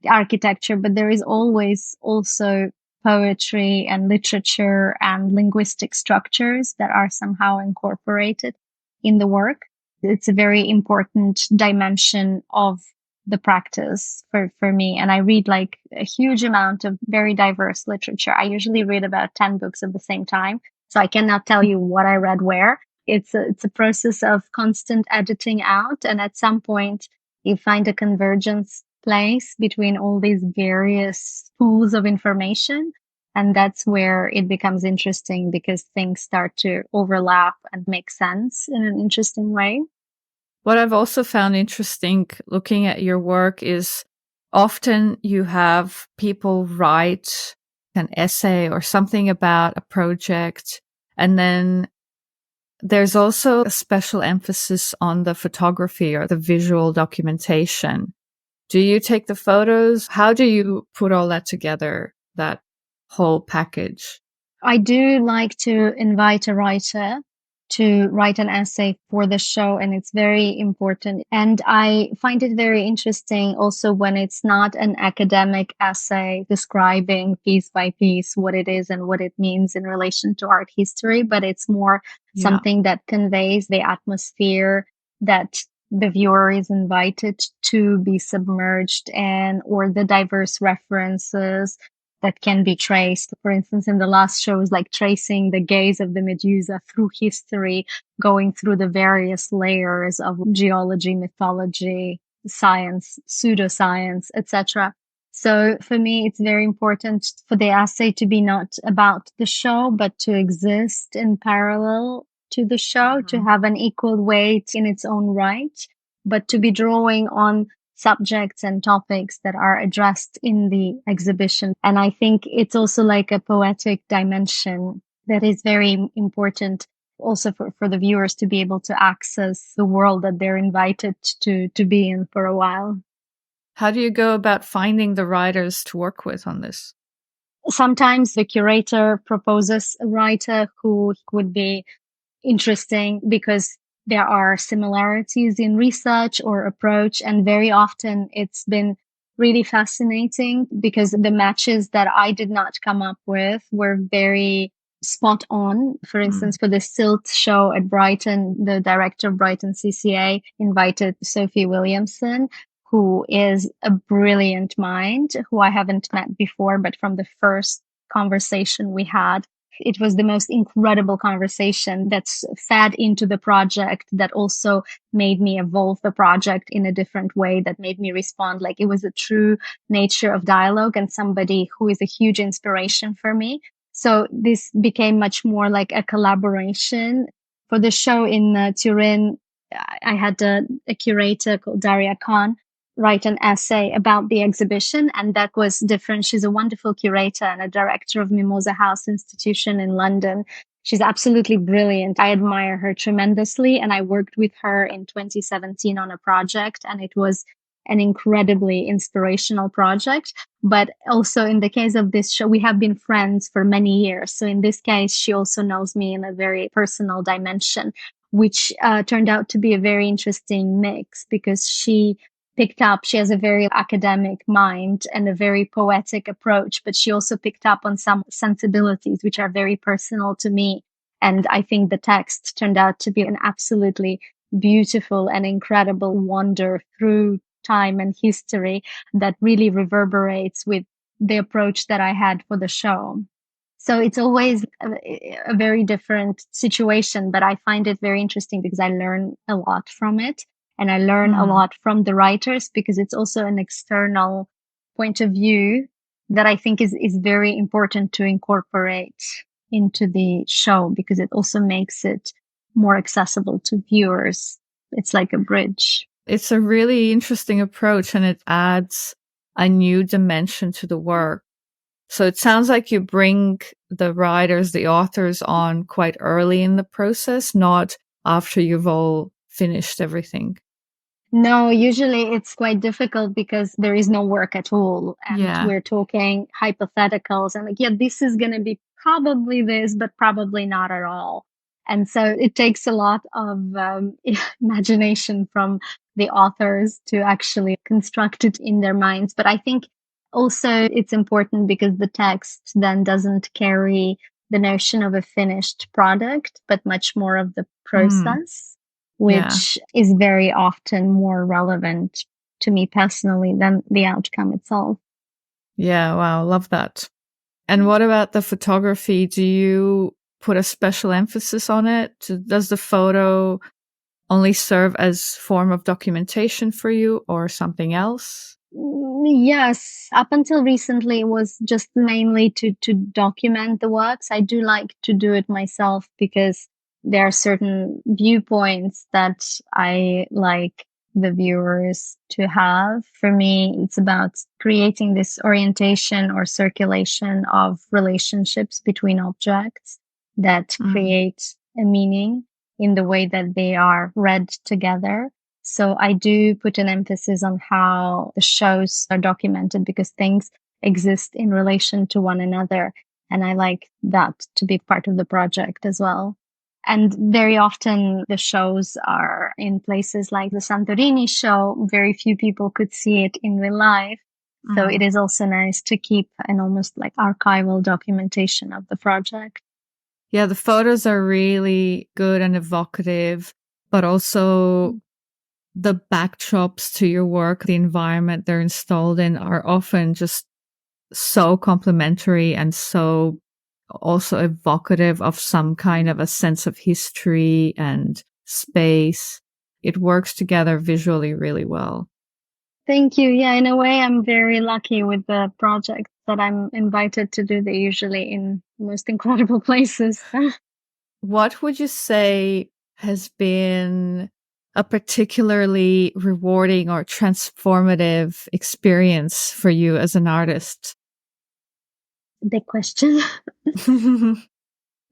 Speaker 1: architecture, but there is always also poetry and literature and linguistic structures that are somehow incorporated in the work. It's a very important dimension of the practice for me. And I read like a huge amount of very diverse literature. I usually read about 10 books at the same time. So I cannot tell you what I read where. It's a process of constant editing out. And at some point you find a convergence place between all these various pools of information. And that's where it becomes interesting because things start to overlap and make sense in an interesting way.
Speaker 2: What I've also found interesting looking at your work is often you have people write an essay or something about a project, and then There's also a special emphasis on the photography or the visual documentation. Do you take the photos? How do you put all that together, that whole package?
Speaker 1: I do like to invite a writer to write an essay for the show, and it's very important. And I find it very interesting also when it's not an academic essay describing piece by piece what it is and what it means in relation to art history, but it's more something that conveys the atmosphere that the viewer is invited to be submerged in, or the diverse references that can be traced. For instance, in the last show is like tracing the gaze of the Medusa through history, going through the various layers of geology, mythology, science, pseudoscience, etc. So for me, it's very important for the essay to be not about the show, but to exist in parallel to the show, to have an equal weight in its own right, but to be drawing on subjects and topics that are addressed in the exhibition. And I think it's also like a poetic dimension that is very important also for the viewers to be able to access the world that they're invited to be in for a while.
Speaker 2: How do you go about finding the writers to work with on this?
Speaker 1: Sometimes the curator proposes a writer who would be interesting because there are similarities in research or approach. And very often it's been really fascinating because the matches that I did not come up with were very spot on. For instance, for the Silt show at Brighton, the director of Brighton CCA invited Sophie Williamson, who is a brilliant mind, who I haven't met before, but from the first conversation we had, it was the most incredible conversation that's fed into the project, that also made me evolve the project in a different way, that made me respond. Like, it was a true nature of dialogue and somebody who is a huge inspiration for me. So this became much more like a collaboration. For the show in Turin, I had a curator called Daria Khan write an essay about the exhibition, and that was different. She's a wonderful curator and a director of Mimosa House Institution in London. She's absolutely brilliant. I admire her tremendously, and I worked with her in 2017 on a project, and it was an incredibly inspirational project. But also in the case of this show, we have been friends for many years. So in this case, she also knows me in a very personal dimension, which turned out to be a very interesting mix, because she has a very academic mind and a very poetic approach, but she also picked up on some sensibilities which are very personal to me. And I think the text turned out to be an absolutely beautiful and incredible wander through time and history that really reverberates with the approach that I had for the show. So it's always a very different situation, but I find it very interesting because I learn a lot from it. And I learn a lot from the writers, because it's also an external point of view that I think is very important to incorporate into the show, because it also makes it more accessible to viewers. It's like a bridge.
Speaker 2: It's a really interesting approach, and it adds a new dimension to the work. So it sounds like you bring the writers, the authors on quite early in the process, not after you've all finished everything.
Speaker 1: No, usually it's quite difficult because there is no work at all. And we're talking hypotheticals and like, yeah, this is going to be probably this, but probably not at all. And so it takes a lot of imagination from the authors to actually construct it in their minds. But I think also it's important because the text then doesn't carry the notion of a finished product, but much more of the process. Which is very often more relevant to me personally than the outcome itself.
Speaker 2: Yeah, wow, love that. And what about the photography? Do you put a special emphasis on it? Does the photo only serve as form of documentation for you or something else?
Speaker 1: Yes, up until recently, it was just mainly to document the works. I do like to do it myself because there are certain viewpoints that I like the viewers to have. For me, it's about creating this orientation or circulation of relationships between objects that create a meaning. in the way that they are read together. So I do put an emphasis on how the shows are documented because things exist in relation to one another. And I like that to be part of the project as well. And very often the shows are in places like the Santorini show. Very few people could see it in real life. So it is also nice to keep an almost like archival documentation of the project.
Speaker 2: Yeah, the photos are really good and evocative, but also the backdrops to your work, the environment they're installed in are often just so complementary and so also evocative of some kind of a sense of history and space. It works together visually really well.
Speaker 1: Thank you. Yeah, in a way, I'm very lucky with the projects that I'm invited to do. They're usually in most incredible places.
Speaker 2: What would you say has been a particularly rewarding or transformative experience for you as an artist?
Speaker 1: Big question.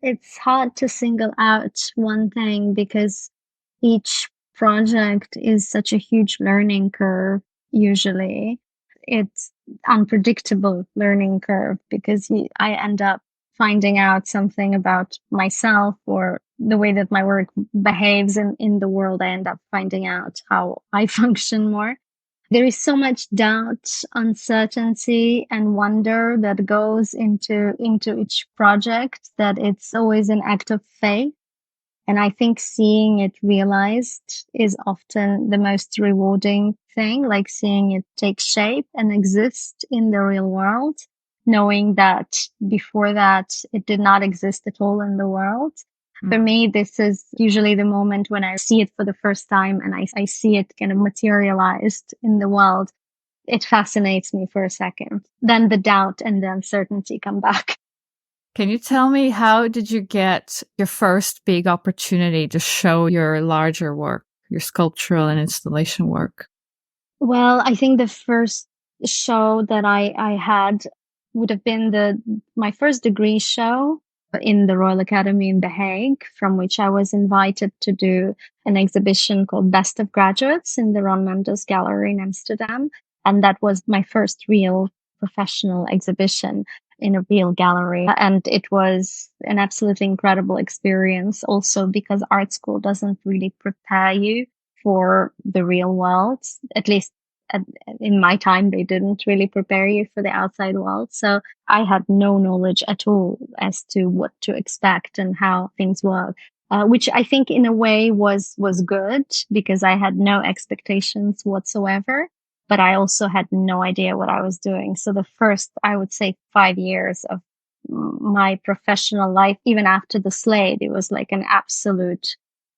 Speaker 1: It's hard to single out one thing because each project is such a huge learning curve. Usually it's unpredictable learning curve because I end up finding out something about myself or the way that my work behaves in the world. I end up finding out how I function more. There is so much doubt, uncertainty, and wonder that goes into each project that it's always an act of faith. And I think seeing it realized is often the most rewarding thing, like seeing it take shape and exist in the real world, knowing that before that it did not exist at all in the world. For me, this is usually the moment when I see it for the first time and I see it kind of materialized in the world. It fascinates me for a second. Then the doubt and the uncertainty come back.
Speaker 2: Can you tell me, how did you get your first big opportunity to show your larger work, your sculptural and installation work?
Speaker 1: Well, I think the first show that I had would have been my first degree show in the Royal Academy in The Hague, from which I was invited to do an exhibition called Best of Graduates in the Ron Mendes Gallery in Amsterdam. And that was my first real professional exhibition in a real gallery. And it was an absolutely incredible experience also because art school doesn't really prepare you for the real world. At least in my time, they didn't really prepare you for the outside world. So I had no knowledge at all as to what to expect and how things work. Which I think in a way was good because I had no expectations whatsoever, but I also had no idea what I was doing. So the first, I would say 5 years of my professional life, even after the Slade, it was like an absolute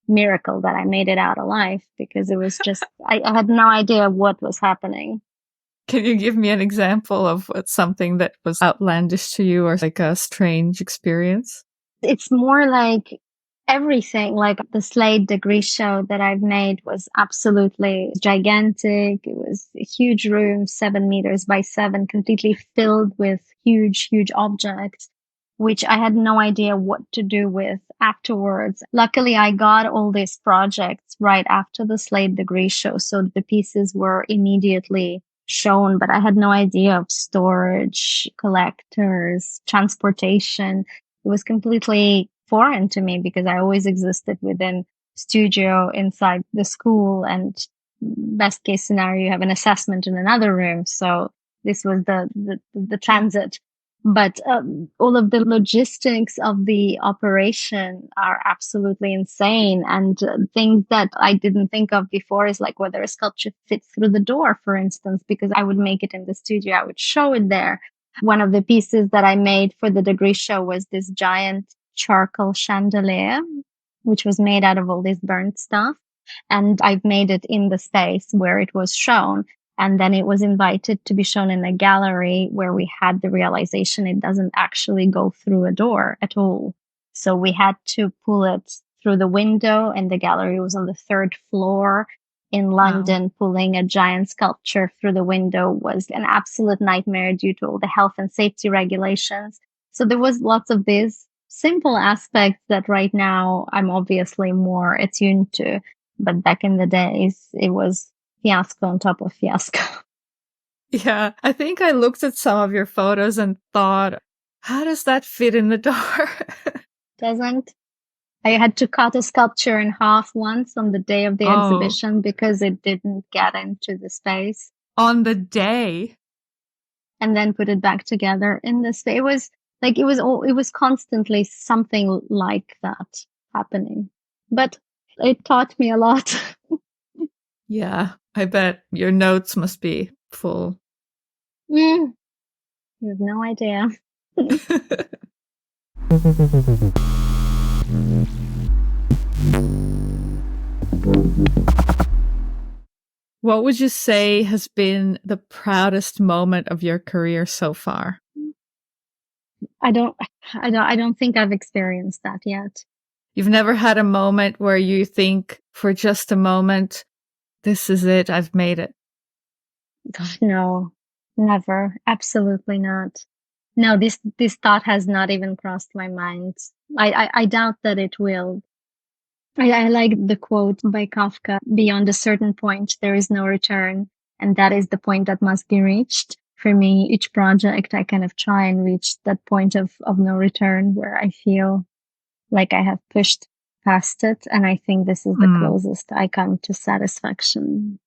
Speaker 1: miracle that I made it out alive because it was just, I had no idea what was happening.
Speaker 2: Can you give me an example of something that was outlandish to you or like a strange experience?
Speaker 1: It's more like everything. Like the Slade degree show that I've made was absolutely gigantic. It was a huge room, 7 meters by 7, completely filled with huge, huge objects, which I had no idea what to do with afterwards. Luckily, I got all these projects right after the Slade degree show. So the pieces were immediately shown, but I had no idea of storage, collectors, transportation. It was completely foreign to me because I always existed within studio inside the school, and best case scenario, you have an assessment in another room. So this was the transit. But all of the logistics of the operation are absolutely insane. And things that I didn't think of before is like whether a sculpture fits through the door, for instance, because I would make it in the studio, I would show it there. One of the pieces that I made for the degree show was this giant charcoal chandelier, which was made out of all this burnt stuff. And I've made it in the space where it was shown. And then it was invited to be shown in a gallery where we had the realization it doesn't actually go through a door at all. So we had to pull it through the window, and the gallery was on the 3rd floor in London. Wow. Pulling a giant sculpture through the window was an absolute nightmare due to all the health and safety regulations. So there was lots of this simple aspects that right now I'm obviously more attuned to. But back in the days, it was fiasco on top of fiasco.
Speaker 2: Yeah, I think I looked at some of your photos and thought, how does that fit in the door?
Speaker 1: Doesn't I had to cut a sculpture in half once on the day of the
Speaker 2: Oh,
Speaker 1: exhibition because it didn't get into the space,
Speaker 2: on the day.
Speaker 1: and then put it back together in the space. It was like it was constantly something like that happening. But it taught me a lot.
Speaker 2: Yeah, I bet your notes must be full.
Speaker 1: You have no idea.
Speaker 2: What would you say has been the proudest moment of your career so far?
Speaker 1: I don't I don't think I've experienced that yet.
Speaker 2: You've never had a moment where you think for just a moment, this is it, I've made it.
Speaker 1: God, no. Never. Absolutely not. No, this thought has not even crossed my mind. I doubt that it will. I like the quote by Kafka, beyond a certain point, there is no return. And that is the point that must be reached. For me, each project, I kind of try and reach that point of no return where I feel like I have pushed past it. And I think this is the closest I come to satisfaction.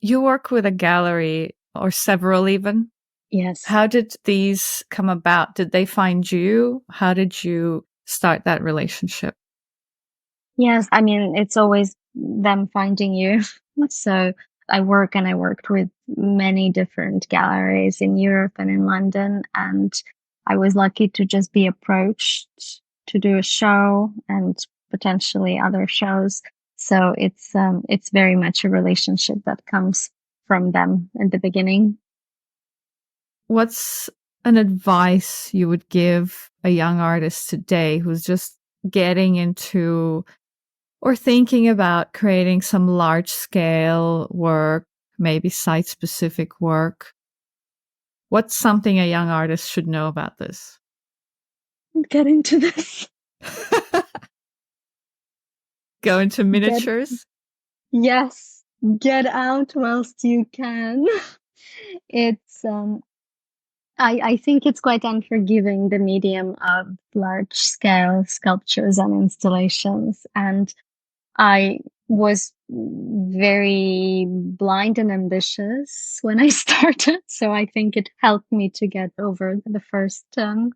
Speaker 2: You work with a gallery or several even.
Speaker 1: Yes.
Speaker 2: How did these come about? Did they find you? How did you start that relationship?
Speaker 1: Yes. I mean, it's always them finding you. So I worked with many different galleries in Europe and in London. And I was lucky to just be approached to do a show and potentially other shows. So it's very much a relationship that comes from them in the beginning.
Speaker 2: What's an advice you would give a young artist today who's just getting into or thinking about creating some large scale work, maybe site specific work? What's something a young artist should know about this?
Speaker 1: Get into this.
Speaker 2: Go into miniatures?
Speaker 1: Yes, get out whilst you can. It's I think it's quite unforgiving, the medium of large scale sculptures and installations. And I was very blind and ambitious when I started. So I think it helped me to get over the first 10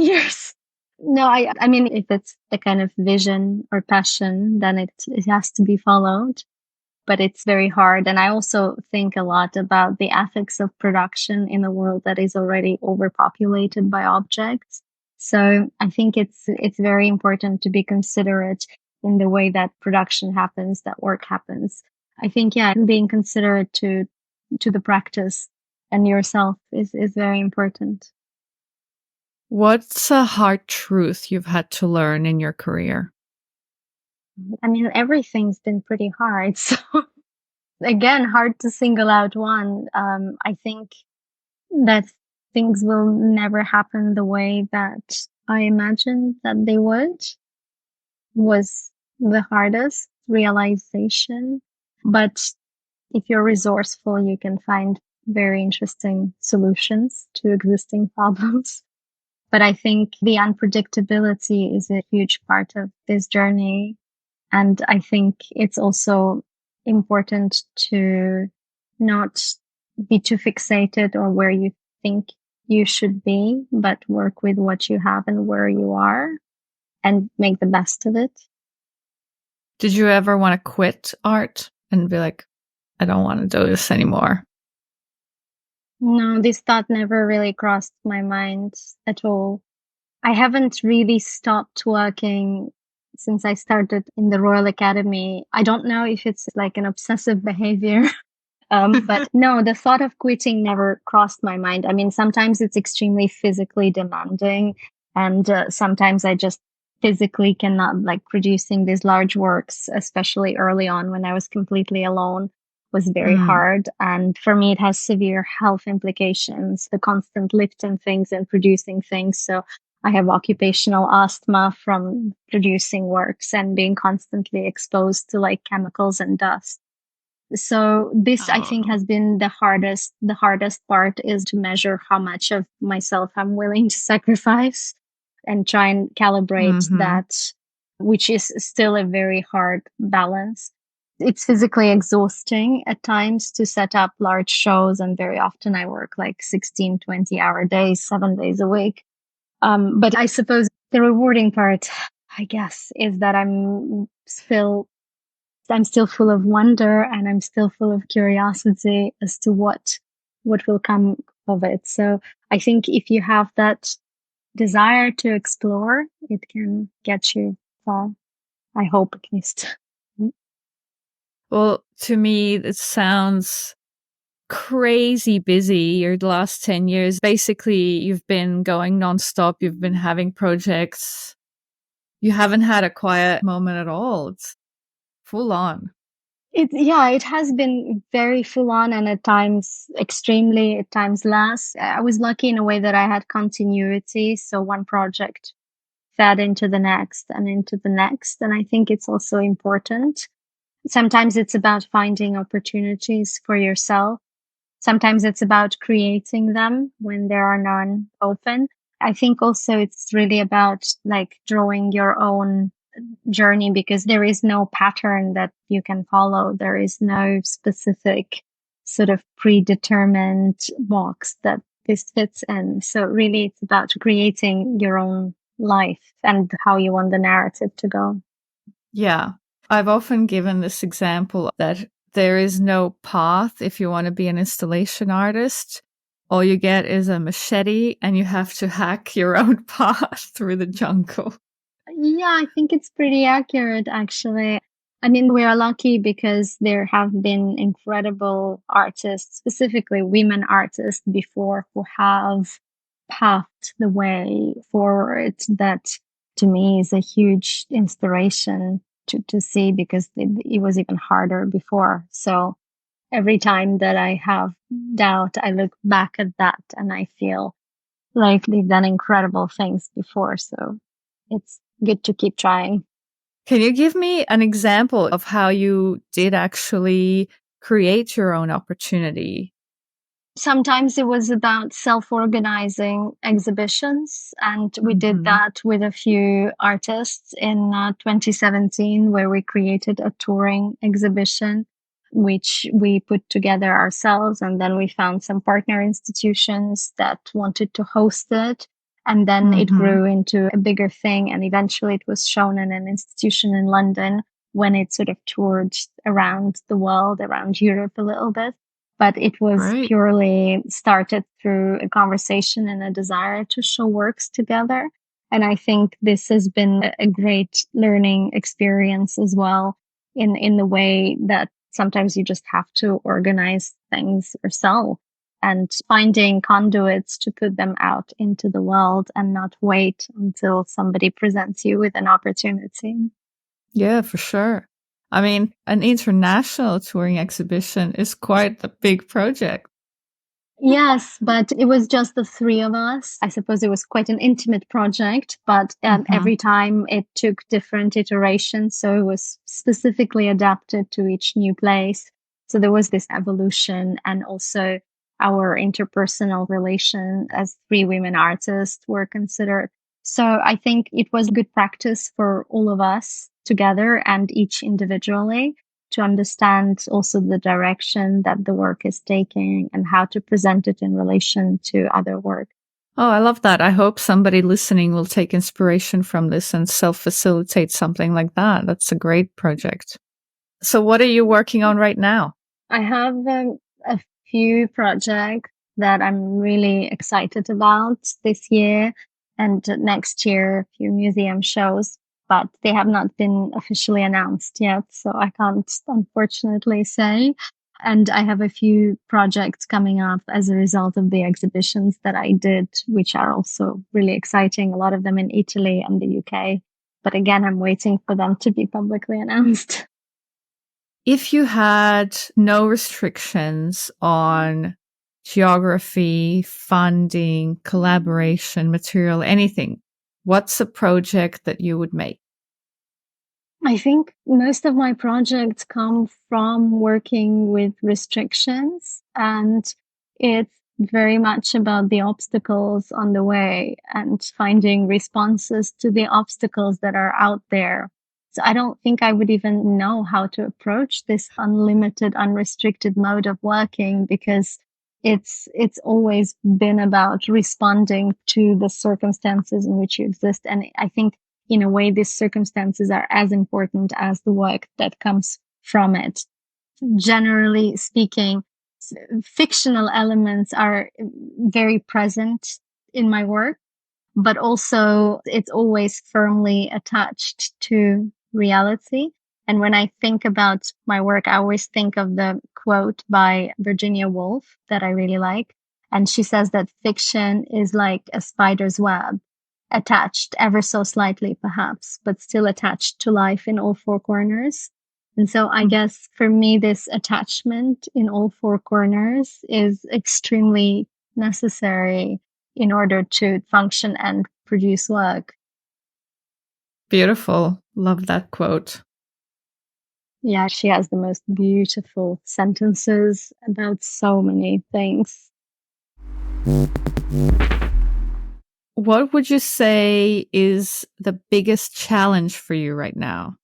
Speaker 1: years. No, I mean, if it's the kind of vision or passion, then it has to be followed, but it's very hard. And I also think a lot about the ethics of production in a world that is already overpopulated by objects. So I think it's very important to be considerate in the way that production happens, that work happens. I think, yeah, being considerate to the practice and yourself is very important.
Speaker 2: What's a hard truth you've had to learn in your career?
Speaker 1: I mean, everything's been pretty hard. So again, hard to single out one. I think that things will never happen the way that I imagined that they would was the hardest realization. But if you're resourceful, you can find very interesting solutions to existing problems. But I think the unpredictability is a huge part of this journey. And I think it's also important to not be too fixated on where you think you should be, but work with what you have and where you are and make the best of it.
Speaker 2: Did you ever want to quit art and be like, I don't want to do this anymore?
Speaker 1: No, this thought never really crossed my mind at all. I haven't really stopped working since I started in the Royal Academy. I don't know if it's like an obsessive behavior. But no, the thought of quitting never crossed my mind. I mean, sometimes it's extremely physically demanding, and sometimes I just physically cannot, like producing these large works, especially early on when I was completely alone, was very hard. And for me, it has severe health implications, the constant lifting things and producing things. So I have occupational asthma from producing works and being constantly exposed to like chemicals and dust. So this, I think,
Speaker 2: Oh.
Speaker 1: has been the hardest. The hardest part is to measure how much of myself I'm willing to sacrifice and try and calibrate
Speaker 2: Mm-hmm.
Speaker 1: that, which is still a very hard balance. It's physically exhausting at times to set up large shows. And very often I work like 16, 20-hour days, 7 days a week. But I suppose the rewarding part, I guess, is that I'm still full of wonder and I'm still full of curiosity as to what will come of it. So I think if you have that desire to explore, it can get you far. I hope at least.
Speaker 2: Well, to me, it sounds crazy busy your last 10 years. Basically, you've been going nonstop. You've been having projects. You haven't had a quiet moment at all. It's full on.
Speaker 1: It has been very full on and at times extremely, at times less. I was lucky in a way that I had continuity. So one project fed into the next and into the next. And I think it's also important. Sometimes it's about finding opportunities for yourself. Sometimes it's about creating them when there are none open. I think also it's really about like drawing your own journey because there is no pattern that you can follow. There is no specific sort of predetermined box that this fits in. So really it's about creating your own life and how you want the narrative to go.
Speaker 2: Yeah. I've often given this example that there is no path if you want to be an installation artist. All you get is a machete and you have to hack your own path through the jungle.
Speaker 1: Yeah, I think it's pretty accurate, actually. I mean, we are lucky because there have been incredible artists, specifically women artists before, who have paved the way forward. That to me is a huge inspiration to see because it was even harder before. So every time that I have doubt, I look back at that and I feel like they've done incredible things before. So it's good to keep trying.
Speaker 2: Can you give me an example of how you did actually create your own opportunity?
Speaker 1: Sometimes it was about self-organizing exhibitions, and we did
Speaker 2: Mm-hmm.
Speaker 1: that with a few artists in 2017, where we created a touring exhibition, which we put together ourselves, and then we found some partner institutions that wanted to host it. And then it
Speaker 2: Mm-hmm.
Speaker 1: grew into a bigger thing, and eventually it was shown in an institution in London when it sort of toured around the world, around Europe a little bit, but it was
Speaker 2: Great.
Speaker 1: purely started through a conversation and a desire to show works together. And I think this has been a great learning experience as well in the way that sometimes you just have to organize things yourself and finding conduits to put them out into the world and not wait until somebody presents you with an opportunity.
Speaker 2: Yeah, for sure. I mean, an international touring exhibition is quite a big project.
Speaker 1: Yes, but it was just the three of us. I suppose it was quite an intimate project, but
Speaker 2: Mm-hmm.
Speaker 1: every time it took different iterations. So it was specifically adapted to each new place. So there was this evolution, and also our interpersonal relation as three women artists were considered. So I think it was good practice for all of us together and each individually to understand also the direction that the work is taking and how to present it in relation to other work.
Speaker 2: Oh, I love that. I hope somebody listening will take inspiration from this and self-facilitate something like that. That's a great project. So what are you working on right now?
Speaker 1: I have a few projects that I'm really excited about this year and next year, a few museum shows, but they have not been officially announced yet. So I can't unfortunately say. And I have a few projects coming up as a result of the exhibitions that I did, which are also really exciting. A lot of them in Italy and the UK. But again, I'm waiting for them to be publicly announced.
Speaker 2: If you had no restrictions on geography, funding, collaboration, material, anything, what's a project that you would make?
Speaker 1: I think most of my projects come from working with restrictions, and it's very much about the obstacles on the way and finding responses to the obstacles that are out there. So I don't think I would even know how to approach this unlimited, unrestricted mode of working, because it's always been about responding to the circumstances in which you exist. And I think in a way, these circumstances are as important as the work that comes from it. Generally speaking, fictional elements are very present in my work, but also it's always firmly attached to reality. And when I think about my work, I always think of the quote by Virginia Woolf that I really like. And she says that fiction is like a spider's web, attached ever so slightly, perhaps, but still attached to life in all four corners. And so I guess for me, this attachment in all four corners is extremely necessary in order to function and produce work.
Speaker 2: Beautiful. Love that quote.
Speaker 1: Yeah, she has the most beautiful sentences about so many things.
Speaker 2: What would you say is the biggest challenge for you right now?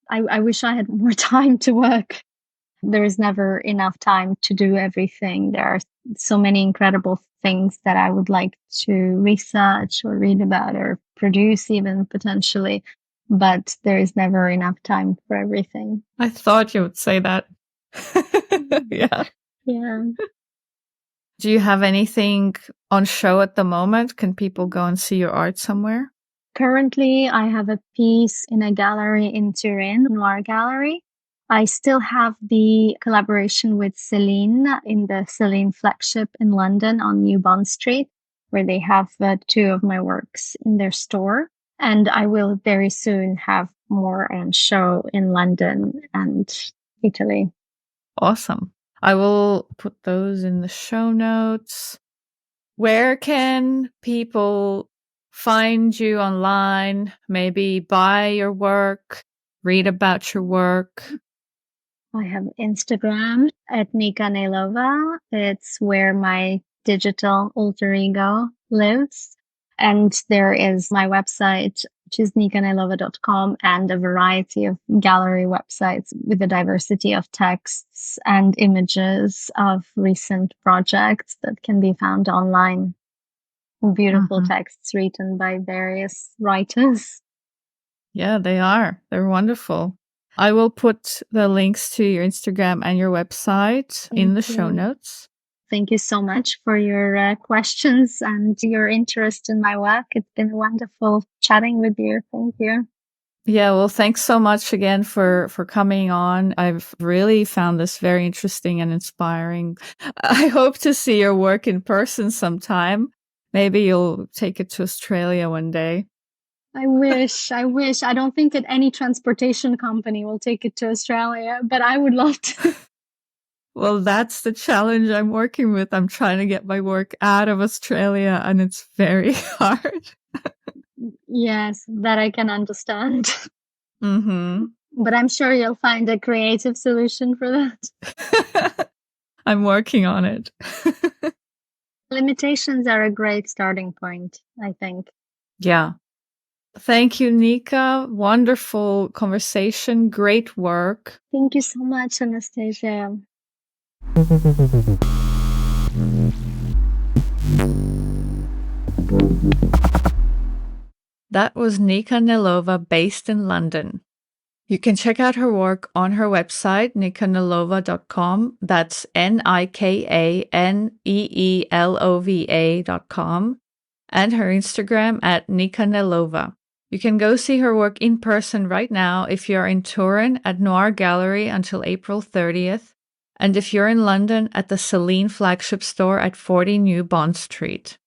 Speaker 1: I wish I had more time to work. There is never enough time to do everything. There are so many incredible things that I would like to research or read about or produce even potentially, but there is never enough time for everything.
Speaker 2: I thought you would say that. Yeah.
Speaker 1: Yeah.
Speaker 2: Do you have anything on show at the moment? Can people go and see your art somewhere?
Speaker 1: Currently, I have a piece in a gallery in Turin, Noir Gallery. I still have the collaboration with Celine in the Celine flagship in London on New Bond Street, where they have two of my works in their store. And I will very soon have more on show in London and Italy.
Speaker 2: Awesome. I will put those in the show notes. Where can people find you online, maybe buy your work, read about your work?
Speaker 1: I have Instagram at Nika Neelova. It's where my digital alter ego lives. And there is my website, which is nikaneelova.com, and a variety of gallery websites with a diversity of texts and images of recent projects that can be found online. Beautiful texts written by various writers.
Speaker 2: Yeah, they are. They're wonderful. I will put the links to your Instagram and your website in the show notes.
Speaker 1: Thank you so much for your questions and your interest in my work. It's been wonderful chatting with you. Thank you.
Speaker 2: Yeah, well, thanks so much again for coming on. I've really found this very interesting and inspiring. I hope to see your work in person sometime. Maybe you'll take it to Australia one day.
Speaker 1: I wish. I don't think that any transportation company will take it to Australia, but I would love to.
Speaker 2: Well, that's the challenge I'm working with. I'm trying to get my work out of Australia, and it's very hard.
Speaker 1: Yes, that I can understand.
Speaker 2: Mm-hmm.
Speaker 1: But I'm sure you'll find a creative solution for that.
Speaker 2: I'm working on it.
Speaker 1: Limitations are a great starting point, I think.
Speaker 2: Yeah. Thank you, Nika. Wonderful conversation. Great work.
Speaker 1: Thank you so much, Anastasia.
Speaker 2: That was Nika Neelova, based in London. You can check out her work on her website, nikaneelova.com. That's nikaneelova.com, and her Instagram at Nika Neelova. You can go see her work in person right now if you're in Turin at Noir Gallery until April 30th, and if you're in London at the Celine flagship store at 40 New Bond Street.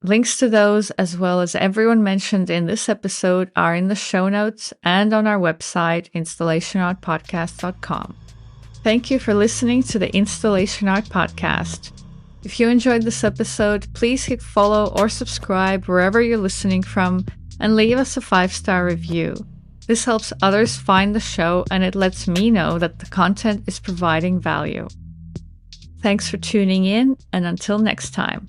Speaker 2: Links to those, as well as everyone mentioned in this episode, are in the show notes and on our website, installationartpodcast.com. Thank you for listening to the Installation Art Podcast. If you enjoyed this episode, please hit follow or subscribe wherever you're listening from and leave us a 5-star review. This helps others find the show and it lets me know that the content is providing value. Thanks for tuning in, and until next time.